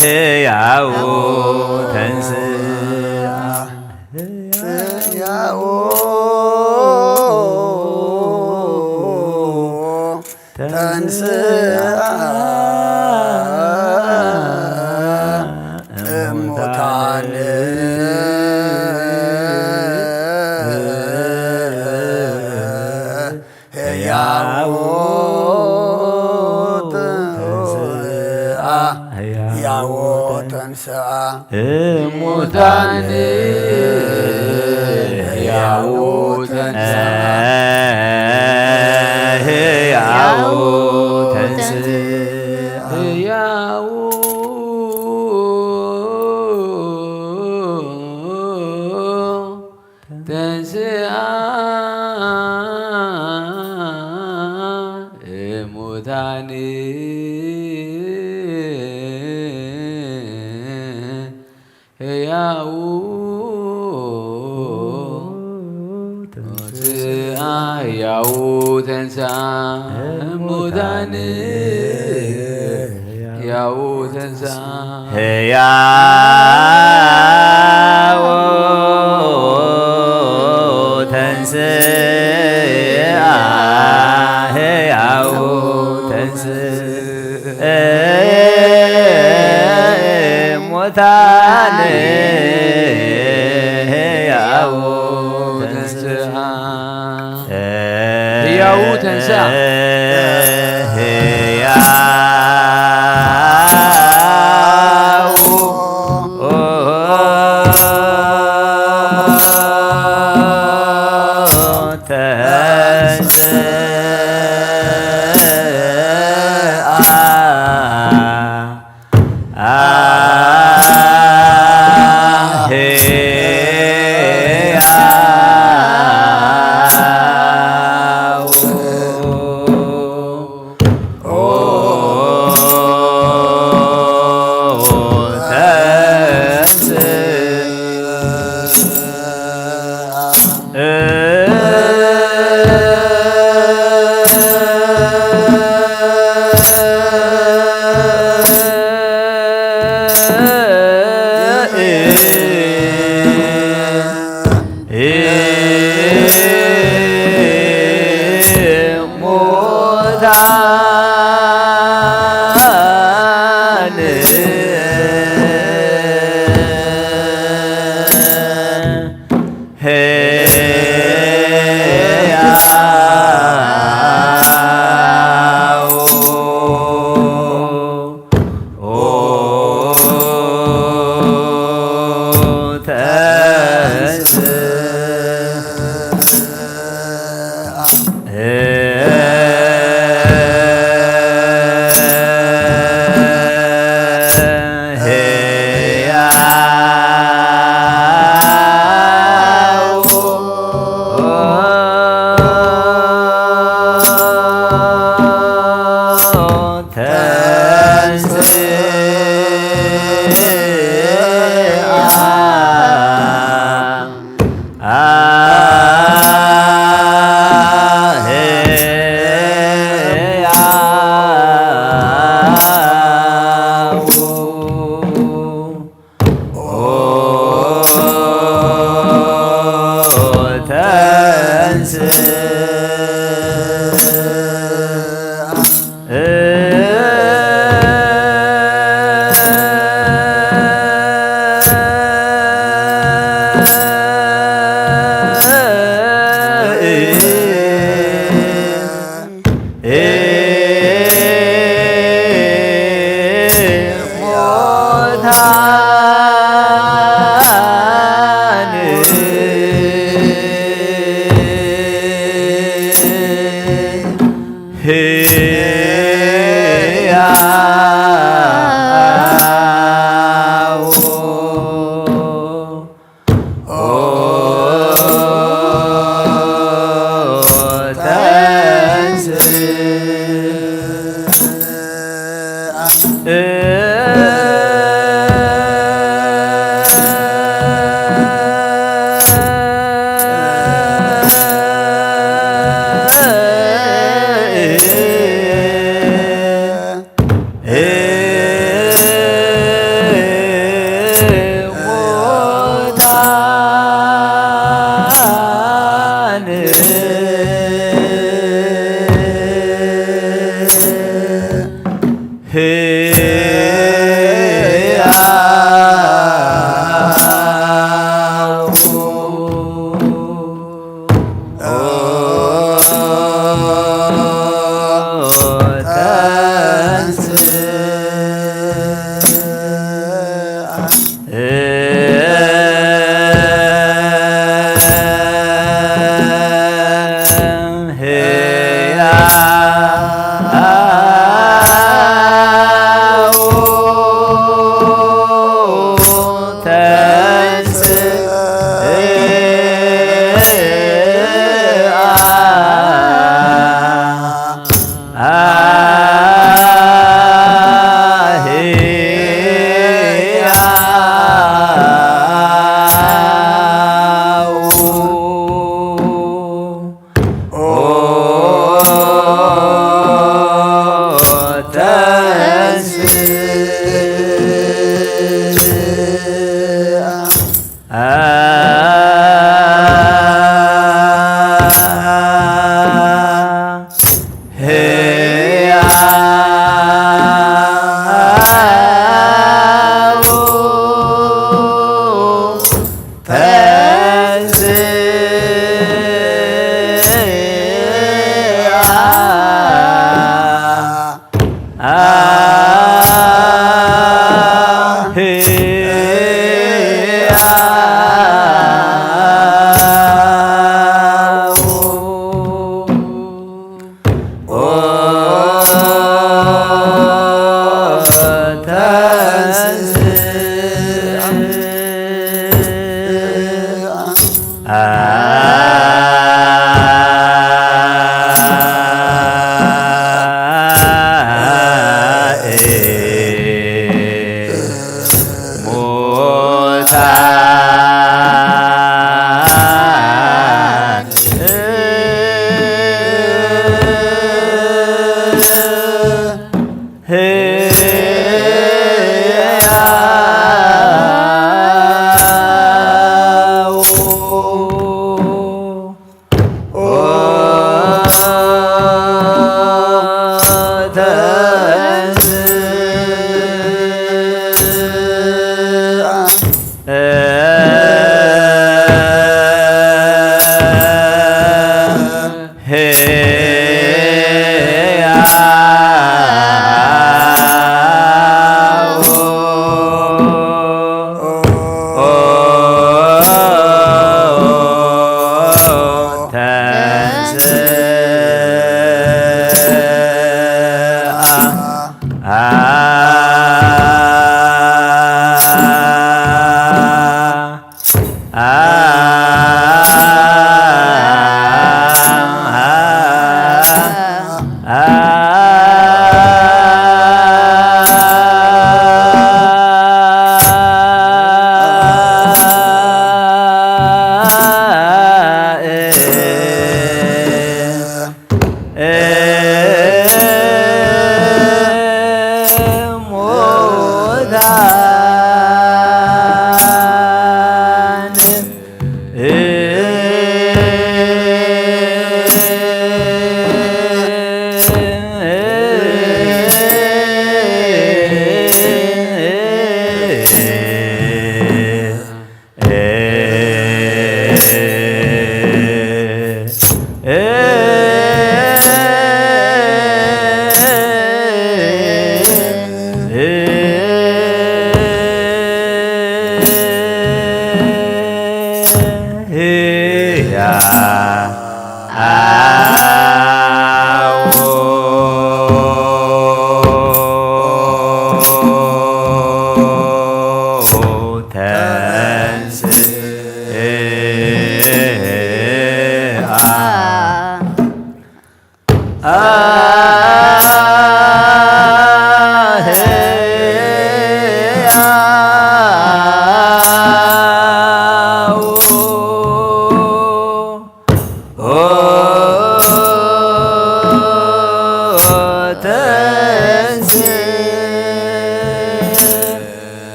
Speaker 2: ሕያው ተንሥአ
Speaker 3: ሕያው ተንሥአ እሙታን ሕያው ተንሥአ ሕያው ተንሥአ
Speaker 1: እሙታን ሕያው ተንሥአ
Speaker 2: ሕያው ተንሥአ
Speaker 1: ሕያው ተንሥአ ሕያው ተንሥአ እሙታን ሕያው ተንሥአ
Speaker 2: ሕያው ተንሥአ ሕያው ተንሥአ እሙታን ሕያው ተንሥአ
Speaker 1: ሕያው ተንሥአ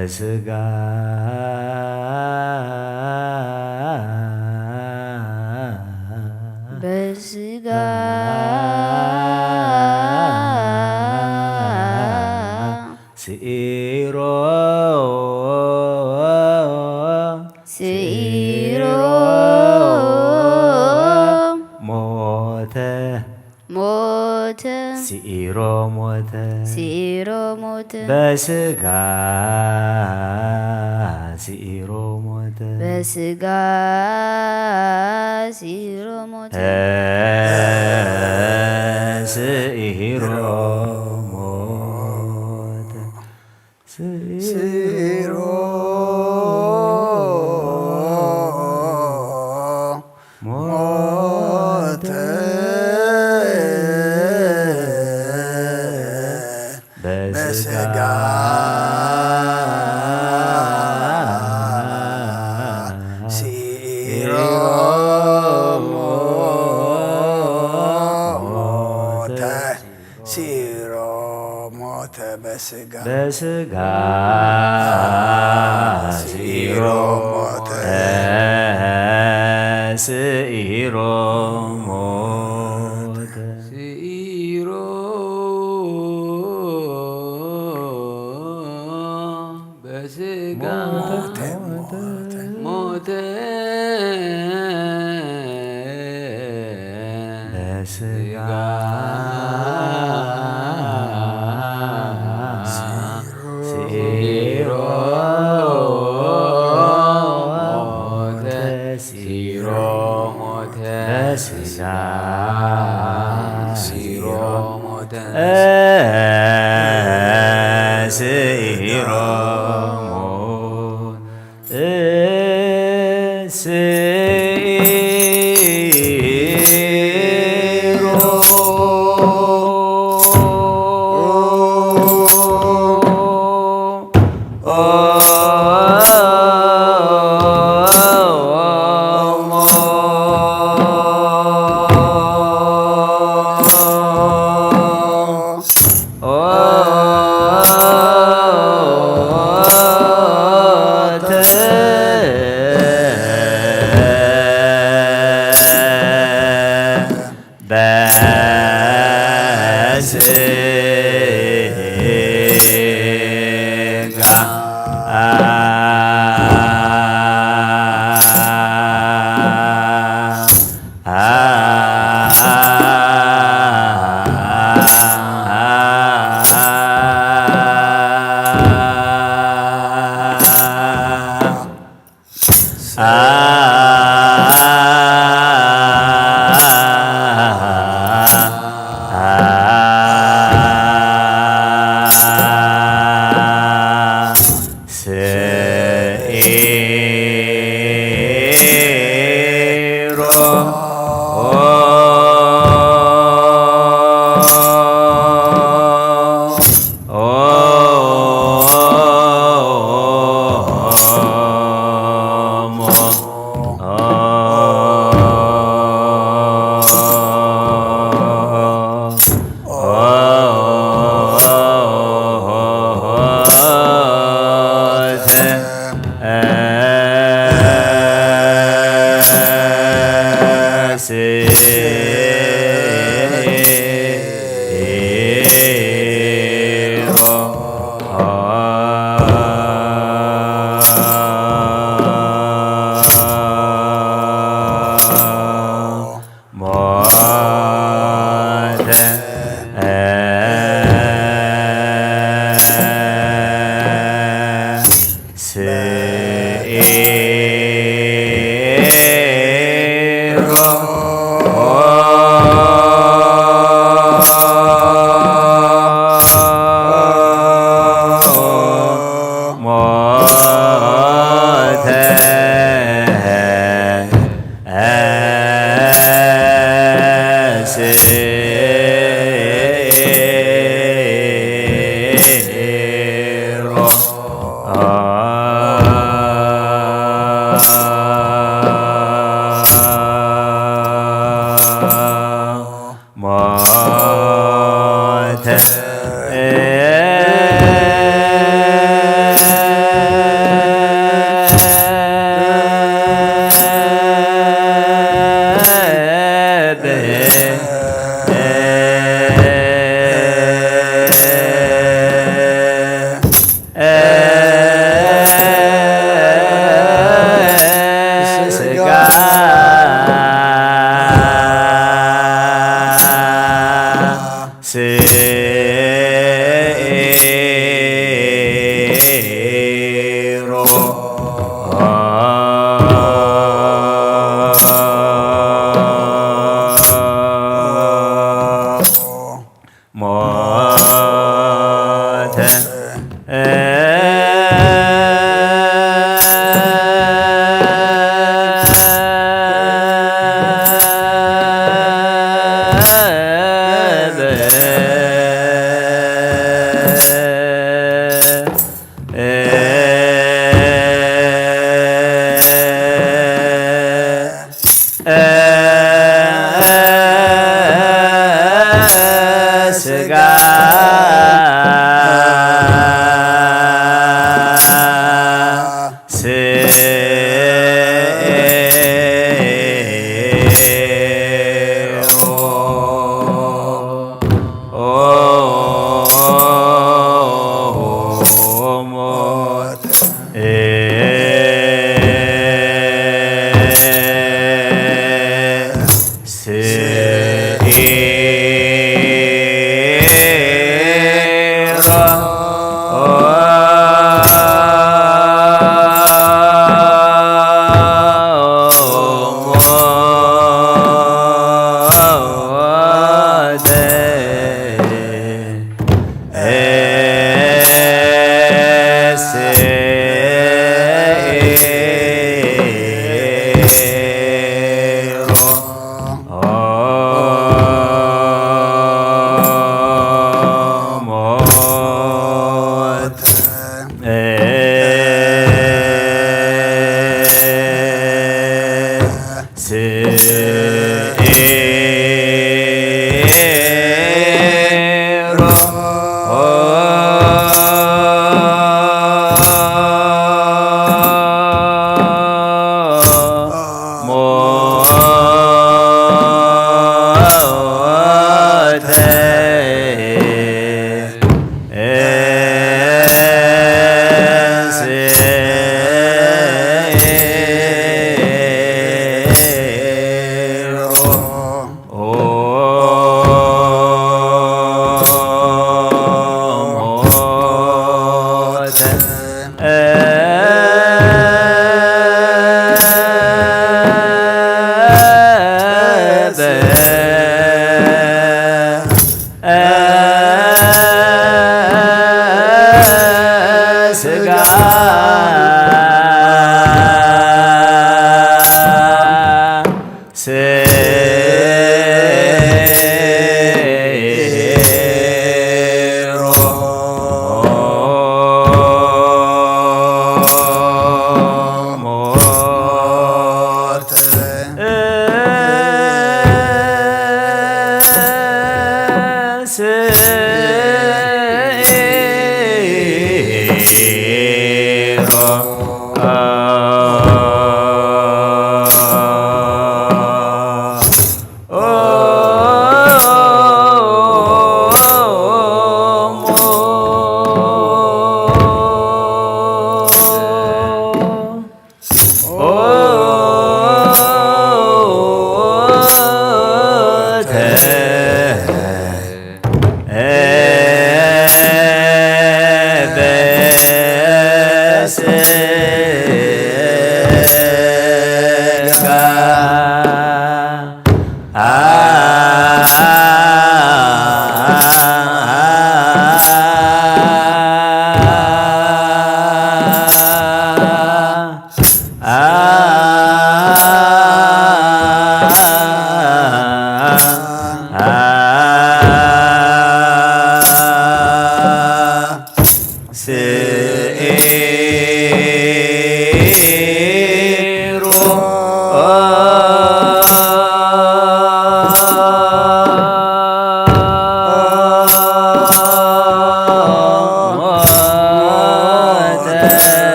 Speaker 2: በስጋ
Speaker 4: በስጋ
Speaker 2: ስኢሮ
Speaker 4: ስኢሮ
Speaker 2: ሞተ
Speaker 4: ሞተ
Speaker 2: ስኢሮ ሞተ
Speaker 4: ስኢሮ ሞተ
Speaker 2: በስጋ ስኢሮ ሞተ
Speaker 4: በስጋ ስኢሮ ሞተ
Speaker 2: ስኢሮ ሞተ
Speaker 3: ስኢሮ ሞተ በስጋ ስኢሮ ሞተ ስኢሮ ሞተ በስጋ
Speaker 2: በስጋ ስኢሮ ሞተ ስኢሮ ሞተ
Speaker 1: ስኢሮ በስጋ ሞተ
Speaker 2: በስጋ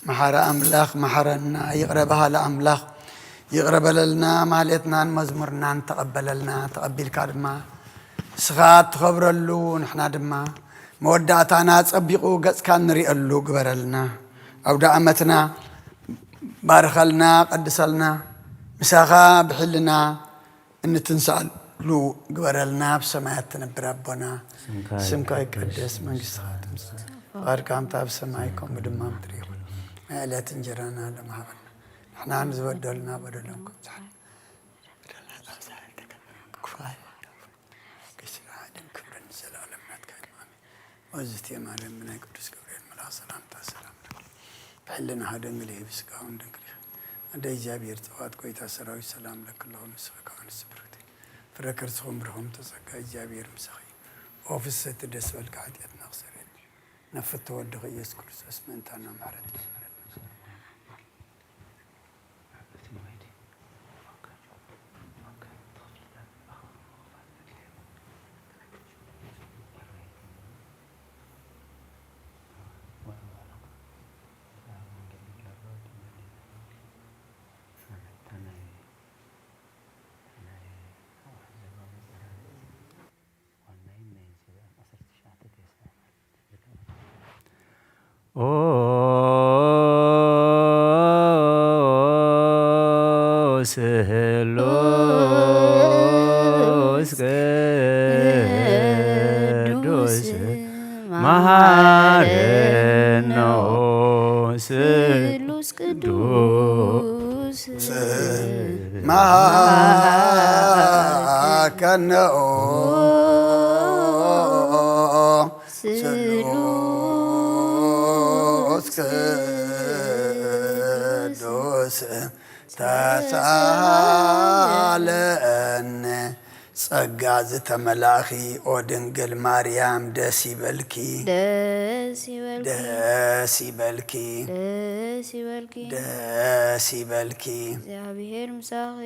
Speaker 3: محر أملاخ محرنا يقربها لأملاخ يقرب لنا مالتنا مزمرنا تقبل لنا تقبل كارما سخات خبر له نحنا دما مودعتنا تصبقوا قص كان نري له قبر لنا أو دعمتنا بارك لنا قدس لنا مساخا بحلنا إن تنسأل له قبر لنا بسمايات تنبر ربنا سمك يقدس من قصات باركام تاب سمايكم بدمام تريون لا تنجرنا لما حبنا احنا نزود لنا بدلنكم صح بدلنا كفاية كسر عادم كبر السلام ما تكلم وزت يا مريم من قدس جبريل ملا سلام تسلام بحلنا هذا مليه بسكاون دنكلي عند إجابير توات كوي تسراوي سلام لك اللهم سبحانك ونسبرتي فركرتهم برهم تسكا إجابير مسخي أوفيس تدس والقعديات نخسرين نفت ودغ يسوع كريستوس من تانا معرض
Speaker 2: سهلوس قدوس مهارنو سهلوس قدوس
Speaker 3: مهارنو قدوس تسالن ጸጋዝ ተመላኺ ኦ ድንግል ማርያም ደስ ይበልኪ ደስ ይበልኪ
Speaker 4: እግዚአብሔር ምሳኺ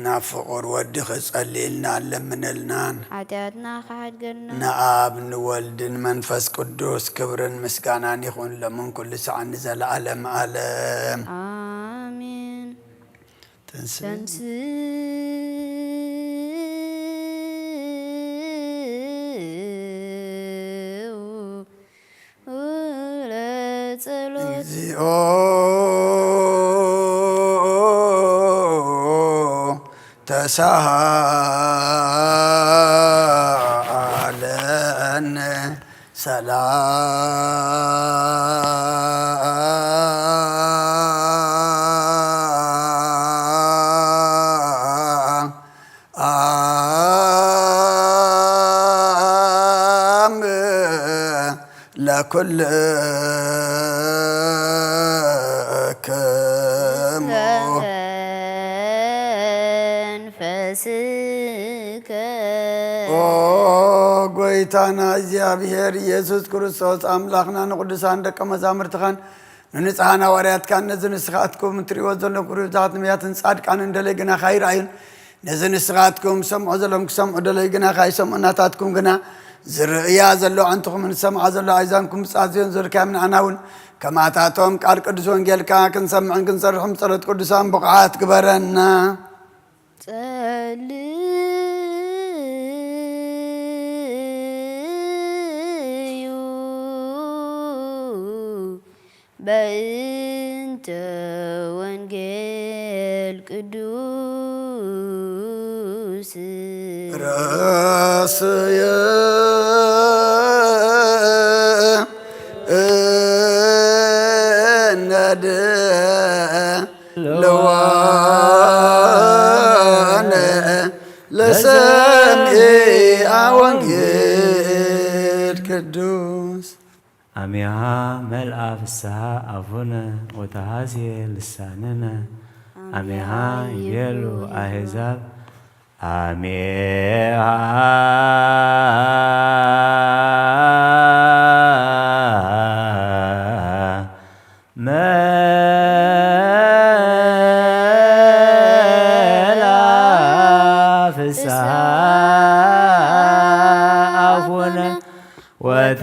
Speaker 3: ናፍቁር ወድኽ ጸሊልና ለምንልናን
Speaker 4: ኃጢአትና ከሐድገና
Speaker 3: ንአብ ንወልድን መንፈስ ቅዱስ ክብርን ምስጋናን ይኹን ለምን ኩሉ ሰዓን ዘለዓለም ዓለም
Speaker 4: አሜን። ተንስ
Speaker 3: እግዚኦ ተሳሃለን ሰላም ለኩል ጎይታና እግዚአብሔር ኢየሱስ ክርስቶስ አምላኽና ንቅዱሳን ደቀ መዛሙርትኻን ንንጽሐና ዋርያትካን ነዚ ንስኻትኩም እትሪእዎ ዘለኹም ርብዛት ነቢያትን ጻድቃን እንደለይ ግና ካይረአዩን ነዚ ንስኻትኩም ሰምዖ ዘለኹም ክሰምዑ ደለይ ግና ካይሰምዑ ናታትኩም ግና ዝርእያ ዘሎ ዓንትኹምን ዝሰምዓ ዘሎ ኣእዛንኩም ብጻዝዮን ዝርከብና ንዓና እውን ከማታቶም ቃል ቅዱስ ወንጌልካ ክንሰምዕን ክንሰርሕም ጸሎት ቅዱሳን ብቕዓት ግበረና
Speaker 4: በእንተ ወንጌል ቅዱስ
Speaker 3: ራስየ ነደ ለዋነ ለሰምዔ ወንጌል ቅዱስ
Speaker 2: አሚሃ መልአ ፍስሐ አቡነ ወተሃዝየ ልሳንነ አሚሃ ይቤሉ አሕዛብ አሜሃ መልአ ፍስሐ አቡነ ወተሃዝየ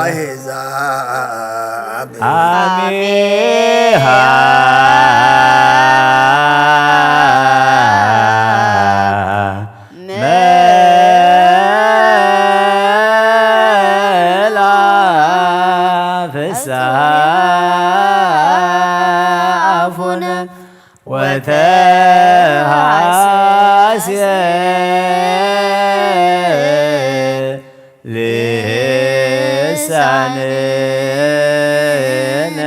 Speaker 3: አሕዛብ
Speaker 2: አሜሃ መላ ፍስሐ አፉነ ወተሐስየ ልሳንነ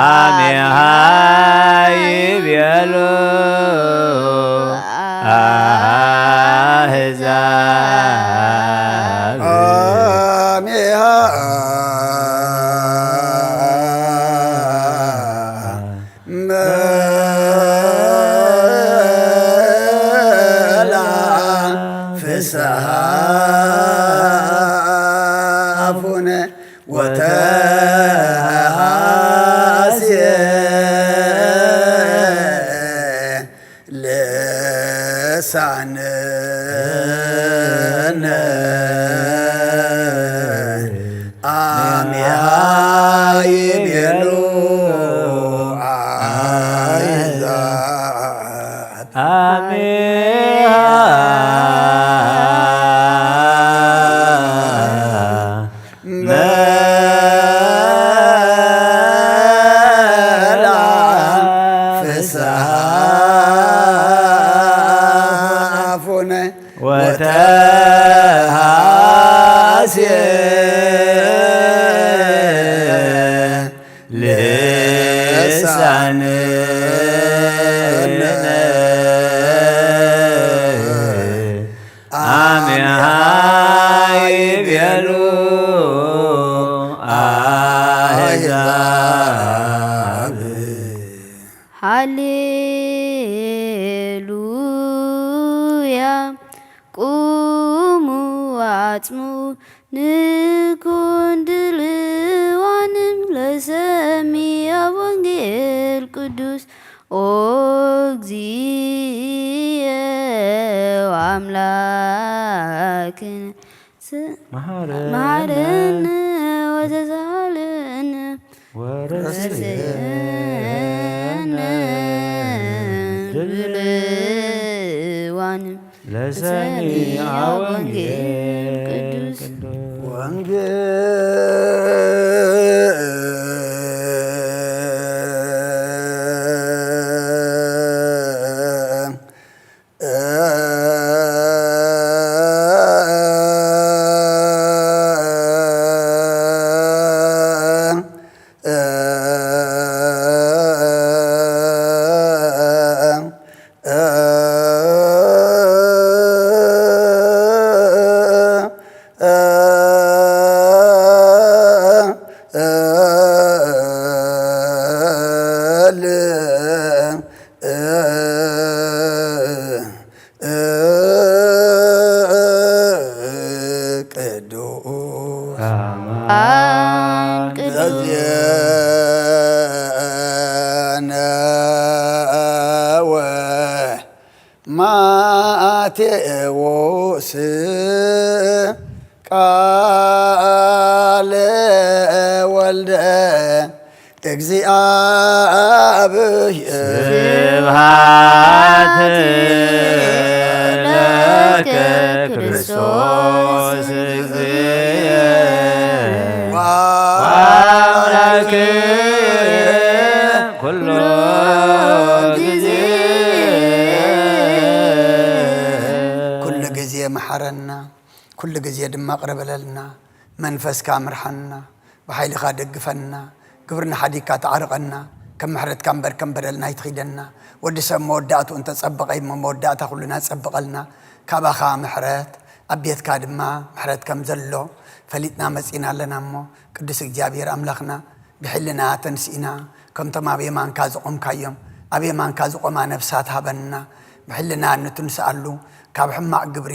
Speaker 2: አሜሃ ይቤሎ አሕዛብ
Speaker 3: አሜሃ መላ ፍስሐ አፉነ ወተሐስየ ልሳንነ አሜሃ ይቤሎ አሕዛብ
Speaker 2: አሜሃ
Speaker 3: መላ ፍስሐ አፉነ
Speaker 2: ወተሐስየ ልሳንነ አሜሃ ይቤሎ አሕዛብ
Speaker 4: ሃሌሉያ ቁሙ አጽሙ ንኩን ድልዋንም ለሰሚዐ ወንጌል ቅዱስ ኦ እግዚእ አምላክነ መሐረነ ወተሳሃለነ ወረስየነ ድልዋንም
Speaker 2: ለሰሚዐ ወንጌል ቅዱስ
Speaker 3: ማቴዎስ ቃለ ወልደ እግዚአብሔር
Speaker 2: ስብሐት ለከ ክርስቶስ እግዚእ ወአምላክየ ኩሎ ጊዜ
Speaker 3: ኩሉ ጊዜ መሐረና ኩሉ ጊዜ ድማ ቅረበለልና መንፈስካ ምርሐና ብሓይልኻ ደግፈና ግብርና ሓዲካ ተዓርቐና ከም ምሕረትካ እምበር ከም በደልና ይትኺደና ወዲ ሰብ መወዳእቱ እንተፀበቐ መወዳእታ ኩሉና ፀብቐልና ካባኻ ምሕረት ኣብ ቤትካ ድማ ምሕረት ከም ዘሎ ፈሊጥና መፂና ኣለና እሞ ቅዱስ እግዚኣብሔር ኣምላኽና ብሕልና ተንስኢና ከምቶም ኣብ የማንካ ዝቆምካዮም ኣብ የማንካ ዝቆማ ነብሳት ሃበና ብሕልና ንትንስኣሉ ካብ ሕማቕ ግብሪ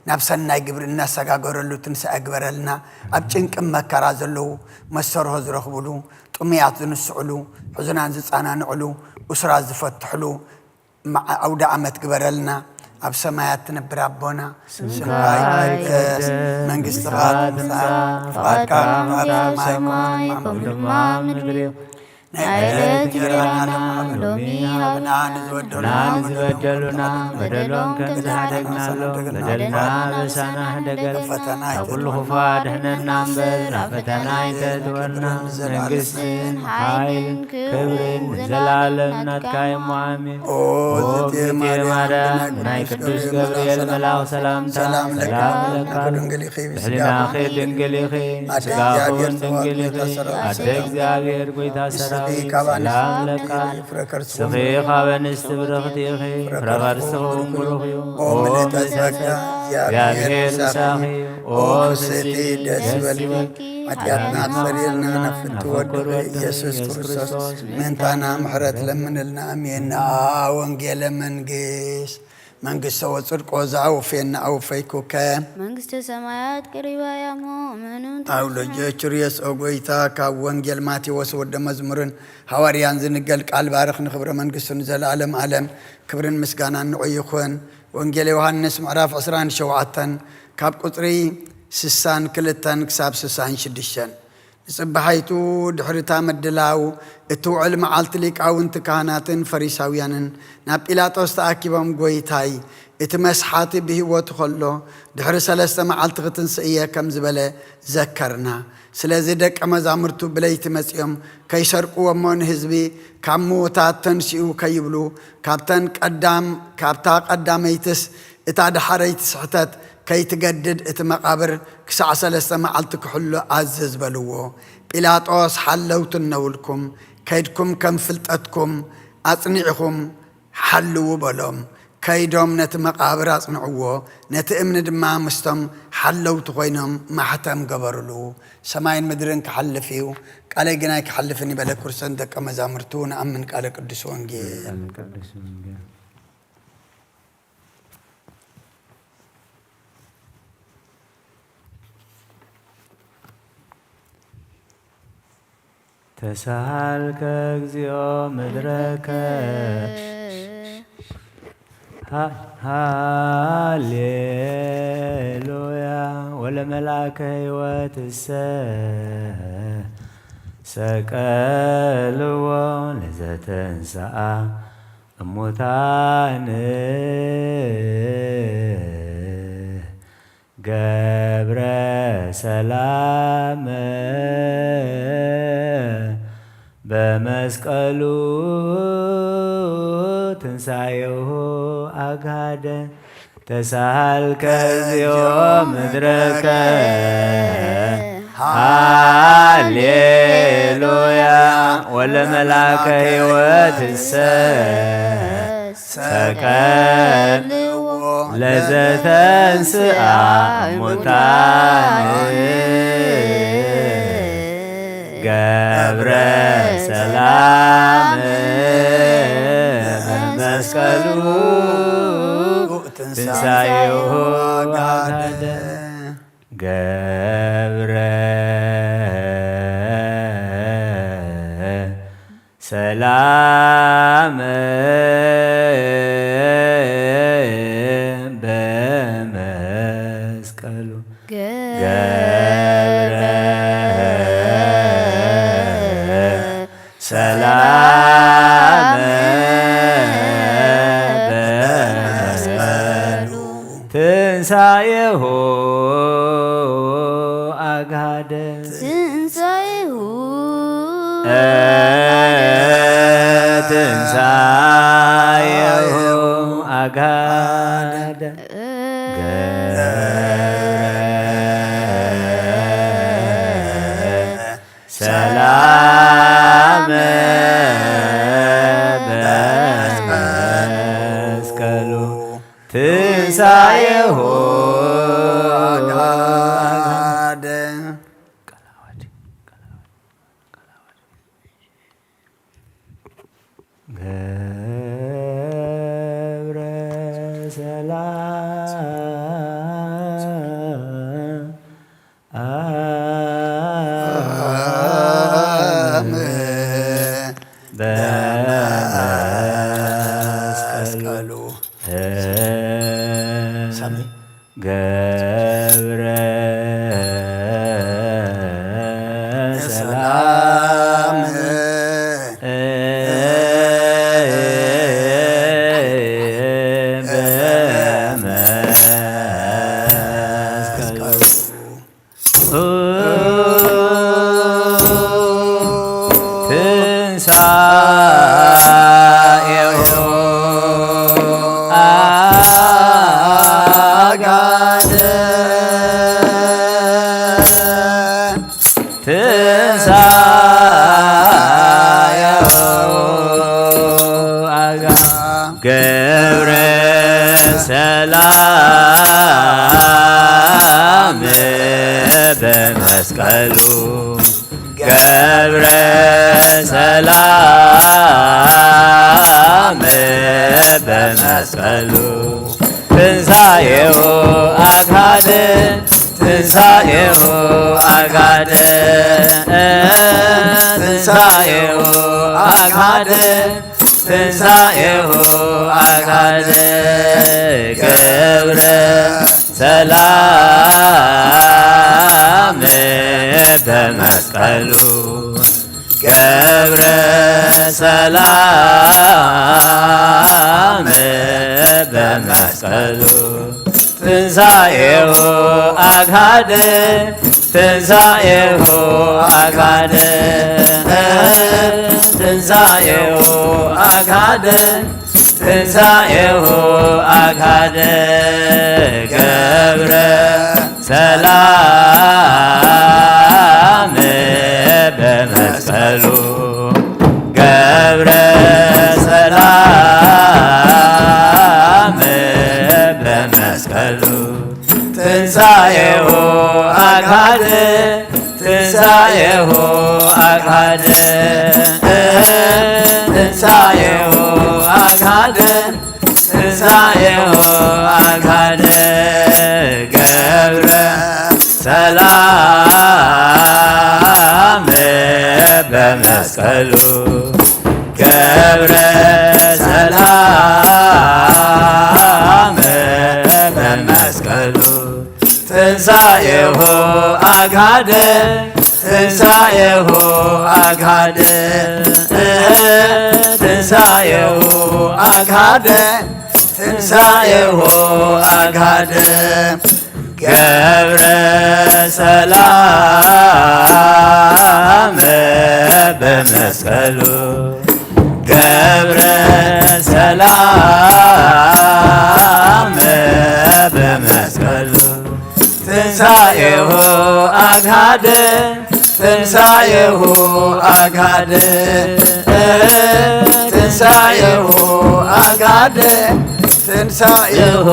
Speaker 3: ናብ ሰናይ ግብሪ እናሰጋገረሉ ትንስአ ግበረልና ኣብ ጭንቅን መከራ ዘለዉ መሰርሆ ዝረኽብሉ ጥሙያት ዝንስዕሉ ሕዙናን ዝፃናንዕሉ እስራ ዝፈትሕሉ ኣውደ ዓመት ግበረልና أب سمايات تنبر أبونا
Speaker 2: سمكاي قدس
Speaker 3: منقست غادمسا فقاكا غادم سماي
Speaker 2: ودما مدري
Speaker 3: نعيلت جرانا لومي هابنا
Speaker 2: نزبدلنا بدلون كم زحدقنا لهم بدلنا بسانا هدقل
Speaker 3: فتنا
Speaker 2: كل خفاد هنا ننبر فتنا يتدورنا منقسن حايل كبرين زلالم نتكاي معامي
Speaker 3: وزتي مريم
Speaker 2: ناي قدوس جبريل ملاو سلام
Speaker 3: سلام لك
Speaker 2: بحلنا خيل دنقلي خي سقافون دنقلي خي أدك زاغير قويتا سراوي سلام لك سخي خابن استبرختي خي فرغرسهم بروخيو
Speaker 3: ومن تزكى
Speaker 2: يا غير ساخي
Speaker 3: وستي دسبلي متياتنا تفريلنا نفت ودر يسوس كريستوس من تانا محرت لمن لنا أمين وانجيل منقس منقس وصدق وزعو فينا أو فيكو كام
Speaker 4: መንግሥተ ሰማያት ቀሪባ ያ ሙእሚኑን
Speaker 3: أولو جوريس أوغويتا كوانجيل ماتيوس ود مزمرن حواريان زنقل قال بارخ نخبر منقسن زل عالم كبرن مسقانا نعيخون وانجيل يوحنس معراف عسران شوعتن كاب قطري سسان كلتن كساب سسان شدشن صبحيتو دحرتا مدلاو اتو علم عالتليك او انت كهناتن فريساويانن ناب إلاطوس تاكيبهم قويتاي اتمسحاتي بهوت خلو دحر سلسة معالت غتنسئية كم زبالة ذكرنا سلازي دك مزامرتو بليت مسيوم كي شرقوا ومون هزبي كامو تاتن شئو كيبلو كابتا قداميتس اتاد حريت سحتت كي تجدد اتمقابر كسع سلسة معالت كحلو عزز بلوو بيلاطوس حلو تنولكم كيدكم كم فلتتكم أصنعكم حلو بلوم كيدوم نت مقابر أصنعوه نت إمن دما مستم حلو تخوينهم ما حتم قبرلو سماين مدرن كحل فيو قال جناي كحلفني بلا كرسن دك مزامرتون أمن قال قدس وانجيل
Speaker 2: تسالك اግዚኦ مدرك هاليلويا ولا ملاك هيوت سقلو لزتنسا እሙታን ገብረ ሰላም በመስቀሉ ትንሣኤሁ አጋደ ተሳልከ እግዚኦ ምድረከ ሃሌሉያ ወለመላከ ሕይወት ሰቀልዎ ለዘተንስአ እሙታን ገብረ ሰላም በመስቀሉ ትንሣኤሁ አጋደ ገብረ ሰላም በመስቀሉ ገብረ ሰላም በመስቀሉ ትንሣኤሁ አጋደ
Speaker 4: ትንሣኤሁ
Speaker 2: ትንሣኤሁ አጋደ ሰላም በመስቀሉ ትንሣኤሁ አጋደ ገብረ ገብረ ሰላም በመስቀሉ ገብረ ሰላም በመስቀሉ ትንሣኤሁ አካደ ትንሣኤሁ አካደ ትንሣኤሁ አካደ ትንሣኤሁ አካደ ገብረ ሰላም በመስቀሉ ገብረ ሰላም በመስቀሉ ትንሣኤሁ አካደ ትንሣኤሁ አካደ ትንሣኤሁ አካደ ትንሣኤሁ አካደ ገብረ ሰላም በመስቀሉ ገብረ ሰላም በመስቀሉ ትንሣኤሁ አካደ ትንሣኤሁ አካደ ትንሣኤሁ አካደ ትንሣኤሁ አካደ ገብረ ሰላም በመስቀሉ ገብረ ሰላም በመስቀሉ ትንሣኤሁ አካደ ትንሣኤሁ አካደ ትንሣኤሁ አካደ ትንሣኤሁ አካደ ገብረ ሰላም በመስቀሉ ገብረ ሰላም በመስቀሉ ትንሣኤሁ አካደ ትንሣኤሁ አካደ ትንሣኤሁ አካደ ትንሣኤሁ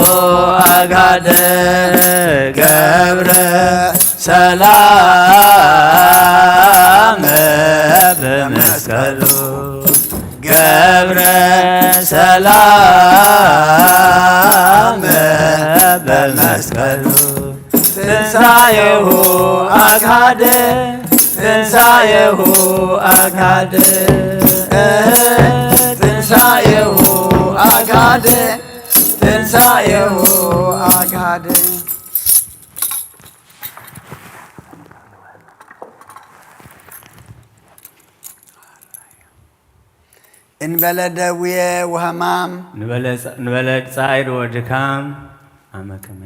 Speaker 2: አካደ ገብረ ሰላም በመስቀሉ ገብረ ሰላም በመስቀሉ ትንሣኤሁ አካደ ትንሣኤሁ አካደ ትንሣኤሁ አካደ ትንሣኤሁ አካደ እንበለ ደዌ ወሕማም
Speaker 5: እንበለ ጻዕር ወድካም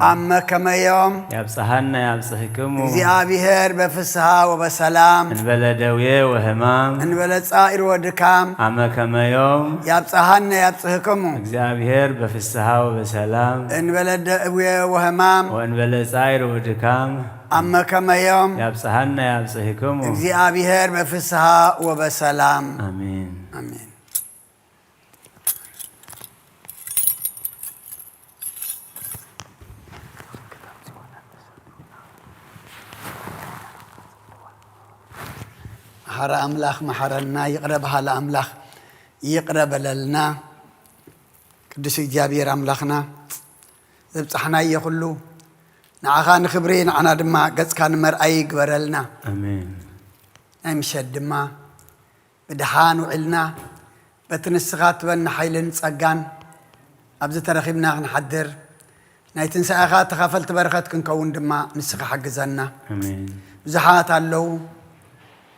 Speaker 3: አመ ከመ ዮም
Speaker 5: ያብጽሐነ ያብጽሕክሙ
Speaker 3: እግዚአብሔር በፍስሐ ወበሰላም
Speaker 5: እንበለ ደዌ ወሕማም
Speaker 3: እንበለ ጻዕር ወድካም
Speaker 5: አመ ከመ ዮም
Speaker 3: ያብጽሐነ ያብጽሕክሙ
Speaker 5: እግዚአብሔር በፍስሐ ወበሰላም
Speaker 3: እንበለ ደዌ ወሕማም
Speaker 5: ወእንበለ ጻዕር ወድካም
Speaker 3: አመ ከመ ዮም
Speaker 5: ያብጽሐነ ያብጽሕክሙ
Speaker 3: እግዚአብሔር በፍስሐ ወበሰላም
Speaker 5: አሜን
Speaker 3: አሜን። حر أملاخ محرنا يقرب هلا أملاخ يقرب لنا قدس إجابير أملاخنا ذبحنا يخلو نعخان خبرين عنا دما قد كان مرأي قبرلنا
Speaker 5: آمين
Speaker 3: نمشد دما بدحان وعلنا بتنسخات بن حيلن سجان أبز ترخيبنا نحضر نايتن ساخات خافلت بركات كنكون دما نسخ حق زنا
Speaker 5: آمين
Speaker 3: زحات اللو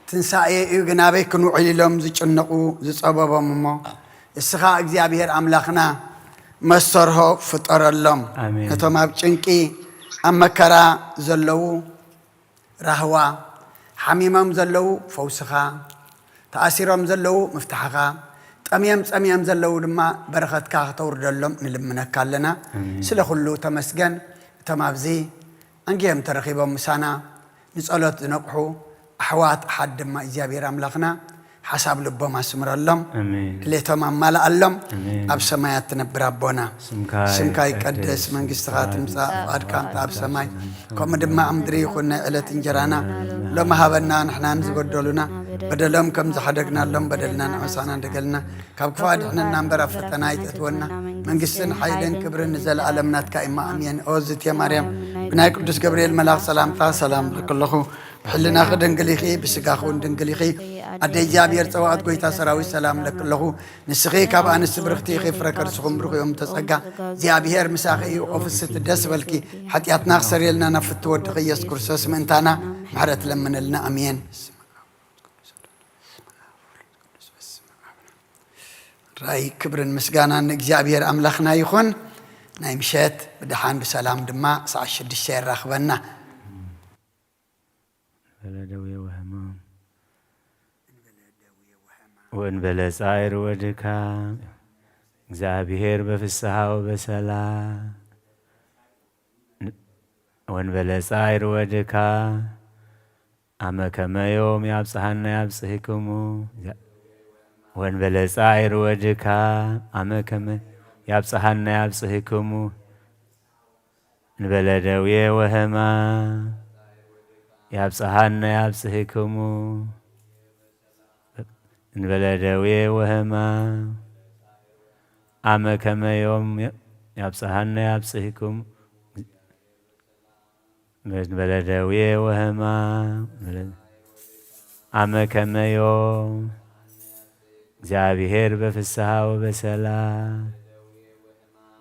Speaker 3: تنسائي يغنابي كنو عليلهم زيچنقو زصبابهم مو اسخا እግዚአብሔር አምላክና መሰርሆ ፍጠረሎም ነቶም ኣብ ጭንቂ أمكرا زلو رهوا حميمم زلو فوسخا تأثيرهم زلو مفتاحها أميام زلو لما بركتك تورد لهم نلمنك لنا سلا كله تمسجن تمابزي أنجيم ترخيبهم مسانا نسألت نقحو أحوات حد ما إجابي راملخنا حساب لبهم أسمر اللهم كليتهم أمال اللهم أب سمايات تنبر ربنا سمكاي قدس من قستغات مسا أركان أب سماي كم دم أمدري خلنا إلى تنجرانا لما هبنا نحن نزود دولنا بدلهم كم زحدقنا اللهم بدلنا نعسانا دقلنا كبكفاد إحنا نمبر فتنا يتأتونا من قستن حيدن كبر نزل علمنا كإما أمين أوزت يا مريم بناي قدس جبريل ملاك سلام سلام لك الله بحلنا خدن قليخي بسقاخون دن قليخي أدي جابير سواد قويتا سراوي سلام لك الله نسخي كاب أنا سبرختي خفرك رسخم برخ يوم تسقى جابير مساخي وفست الدس بلكي حتى يتناخسر لنا نفت ودقيس كرسس منتانا محرت لمن لنا أمين رأي كبر مسقانا انك جابير أملخنا يخون نايمشات بدحان بسلام دماء سعشد الشير راخبنا
Speaker 5: بلدوي وهمام وإن بلا سائر ودكام እግዚአብሔር በፍስሐው በሰላም وإن بلا سائر ودكام أما كما يوم يبصحنا يبصحكم وإن بلا سائر ودكام أما كما يبصحنا يبصحكم إن بلا دوي وهمام يبصحنا يبصحكم إن بلا دوي وهمام أما كما يوم يبصحنا يبصحكم إن بلا دوي وهمام أما كما يوم እግዚአብሔር በፍስሐ ወበሰላም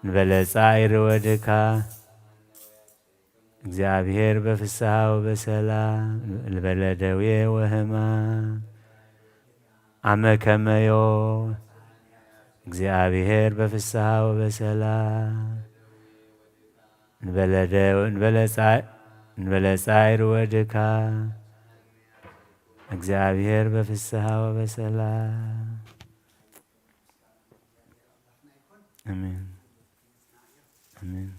Speaker 5: إن بلا سائر ودكام እግዚአብሔር በፍስሐ ወበሰላም إن بلا دوي وهمام أما كما يوم እግዚአብሔር በፍስሐ ወበሰላም إن بلا سائر ودكام እግዚአብሔር በፍስሐ ወበሰላም آمين آمين